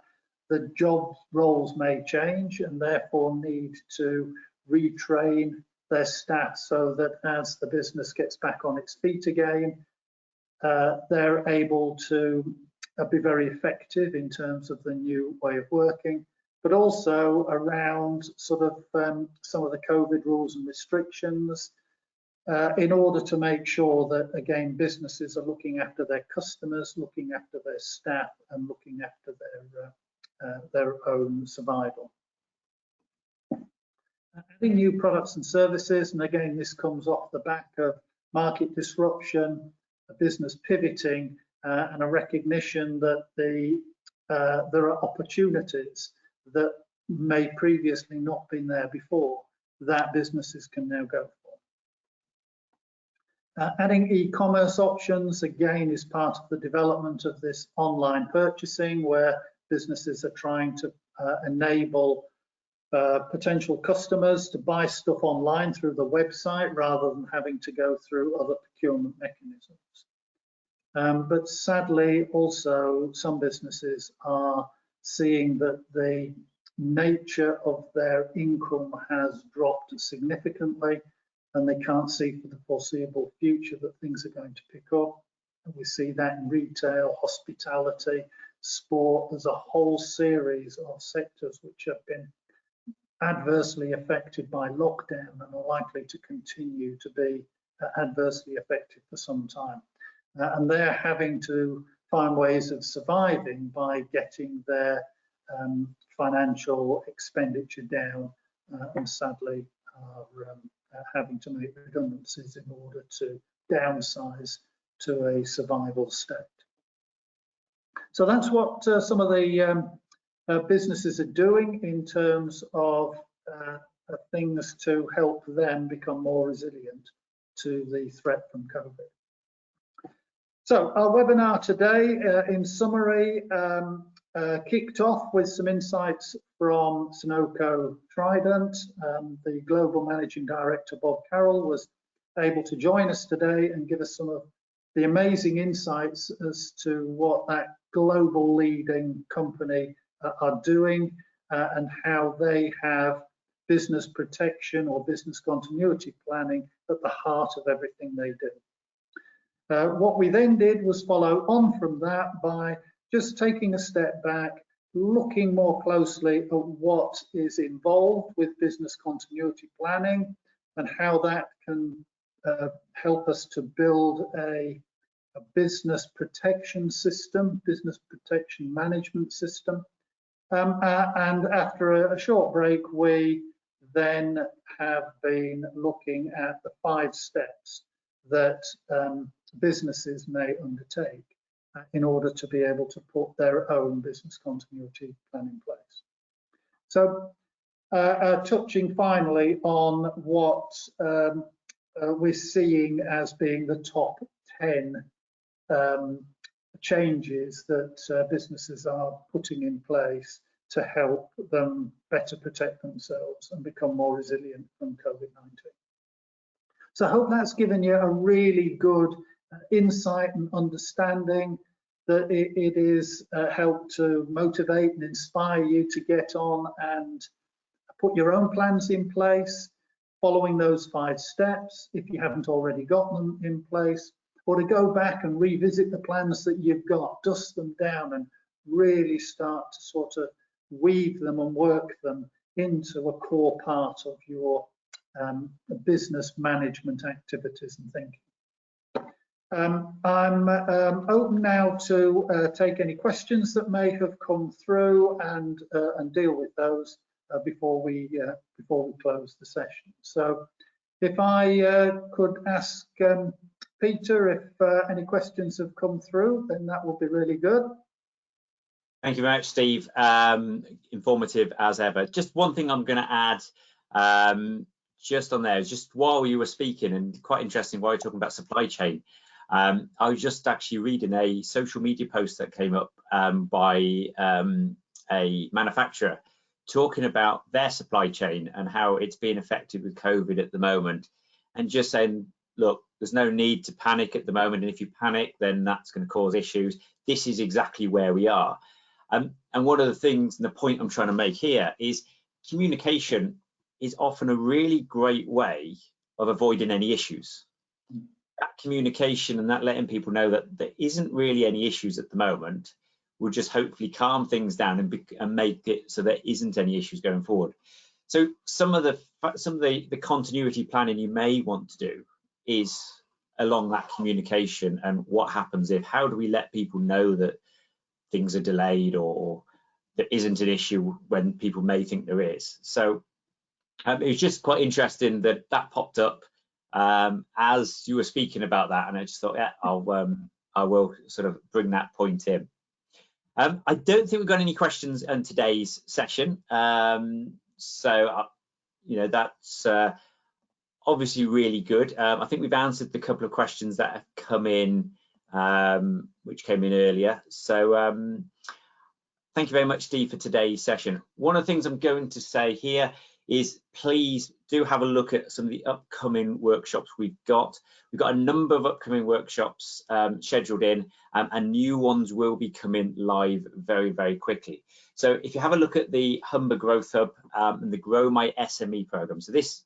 the job roles may change and therefore need to retrain their staff so that as the business gets back on its feet again, they're able to be very effective in terms of the new way of working, but also around sort of some of the COVID rules and restrictions in order to make sure that, again, businesses are looking after their customers, looking after their staff, and looking after their own survival. Adding new products and services, and again, this comes off the back of market disruption, a business pivoting, and a recognition that there are opportunities that may previously not been there before that businesses can now go for. Adding e-commerce options, again, is part of the development of this online purchasing, where businesses are trying to enable potential customers to buy stuff online through the website rather than having to go through other procurement mechanisms. But sadly, also, some businesses are seeing that the nature of their income has dropped significantly, and they can't see for the foreseeable future that things are going to pick up. And we see that in retail, hospitality, sport. There's a whole series of sectors which have been adversely affected by lockdown and are likely to continue to be adversely affected for some time. And they're having to find ways of surviving by getting their financial expenditure down, and sadly are having to make redundancies in order to downsize to a survival state. So that's what some of the businesses are doing in terms of things to help them become more resilient to the threat from COVID. So our webinar today, in summary, kicked off with some insights from Sonoco-Trident. The Global Managing Director, Bob Carroll, was able to join us today and give us some of the amazing insights as to what that global leading company are doing and how they have business protection or business continuity planning at the heart of everything they do. What we then did was follow on from that by just taking a step back, looking more closely at what is involved with business continuity planning and how that can help us to build a business protection system, business protection management system. And after a short break, we then have been looking at the 5 steps that businesses may undertake in order to be able to put their own business continuity plan in place. So touching finally on what we're seeing as being the top 10 changes that businesses are putting in place to help them better protect themselves and become more resilient from COVID-19. So I hope that's given you a really good insight and understanding that it is helped to motivate and inspire you to get on and put your own plans in place, following those 5 steps if you haven't already got them in place, or to go back and revisit the plans that you've got, dust them down and really start to sort of weave them and work them into a core part of your business management activities and thinking. I'm open now to take any questions that may have come through and deal with those before we close the session. So if I could ask Peter if any questions have come through, then that would be really good. Thank you very much, Steve. Informative as ever. Just one thing I'm going to add just on there, just while you were speaking, and quite interesting while you're talking about supply chain. I was just actually reading a social media post that came up by a manufacturer talking about their supply chain and how it's being affected with COVID at the moment, and just saying, look, there's no need to panic at the moment, and if you panic, then that's going to cause issues. This is exactly where we are. And one of the things, and the point I'm trying to make here, is communication is often a really great way of avoiding any issues. That communication and that letting people know that there isn't really any issues at the moment will just hopefully calm things down and make it so there isn't any issues going forward. So some of the continuity planning you may want to do is along that communication and what happens if, how do we let people know that things are delayed or there isn't an issue when people may think there is. So it was just quite interesting that popped up as you were speaking about that, and I just thought, yeah, I will sort of bring that point in. I don't think we've got any questions in today's session, so you know, that's obviously really good. I think we've answered the couple of questions that have come in, which came in earlier. So thank you very much, Steve, for today's session. One of the things I'm going to say here is please do have a look at some of the upcoming workshops we've got. We've got a number of upcoming workshops scheduled in, and new ones will be coming live very, very quickly. So if you have a look at the Humber Growth Hub and the Grow My SME program, so this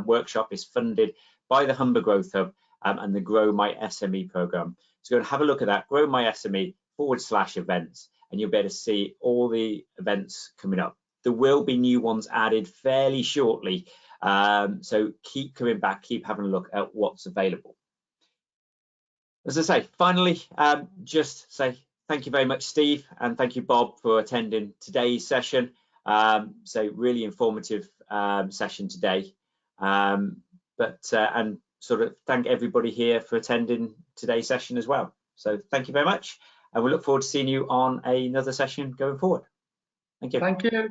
workshop is funded by the Humber Growth Hub and the Grow My SME program. So go and have a look at that, Grow My SME /events, and you'll be able to see all the events coming up. There will be new ones added fairly shortly, So keep coming back, keep having a look at what's available. As I say, finally, just say thank you very much, Steve, and thank you, Bob, for attending today's session. So really informative session today. And sort of thank everybody here for attending today's session as well. So thank you very much, and we look forward to seeing you on another session going forward. Thank you. Thank you.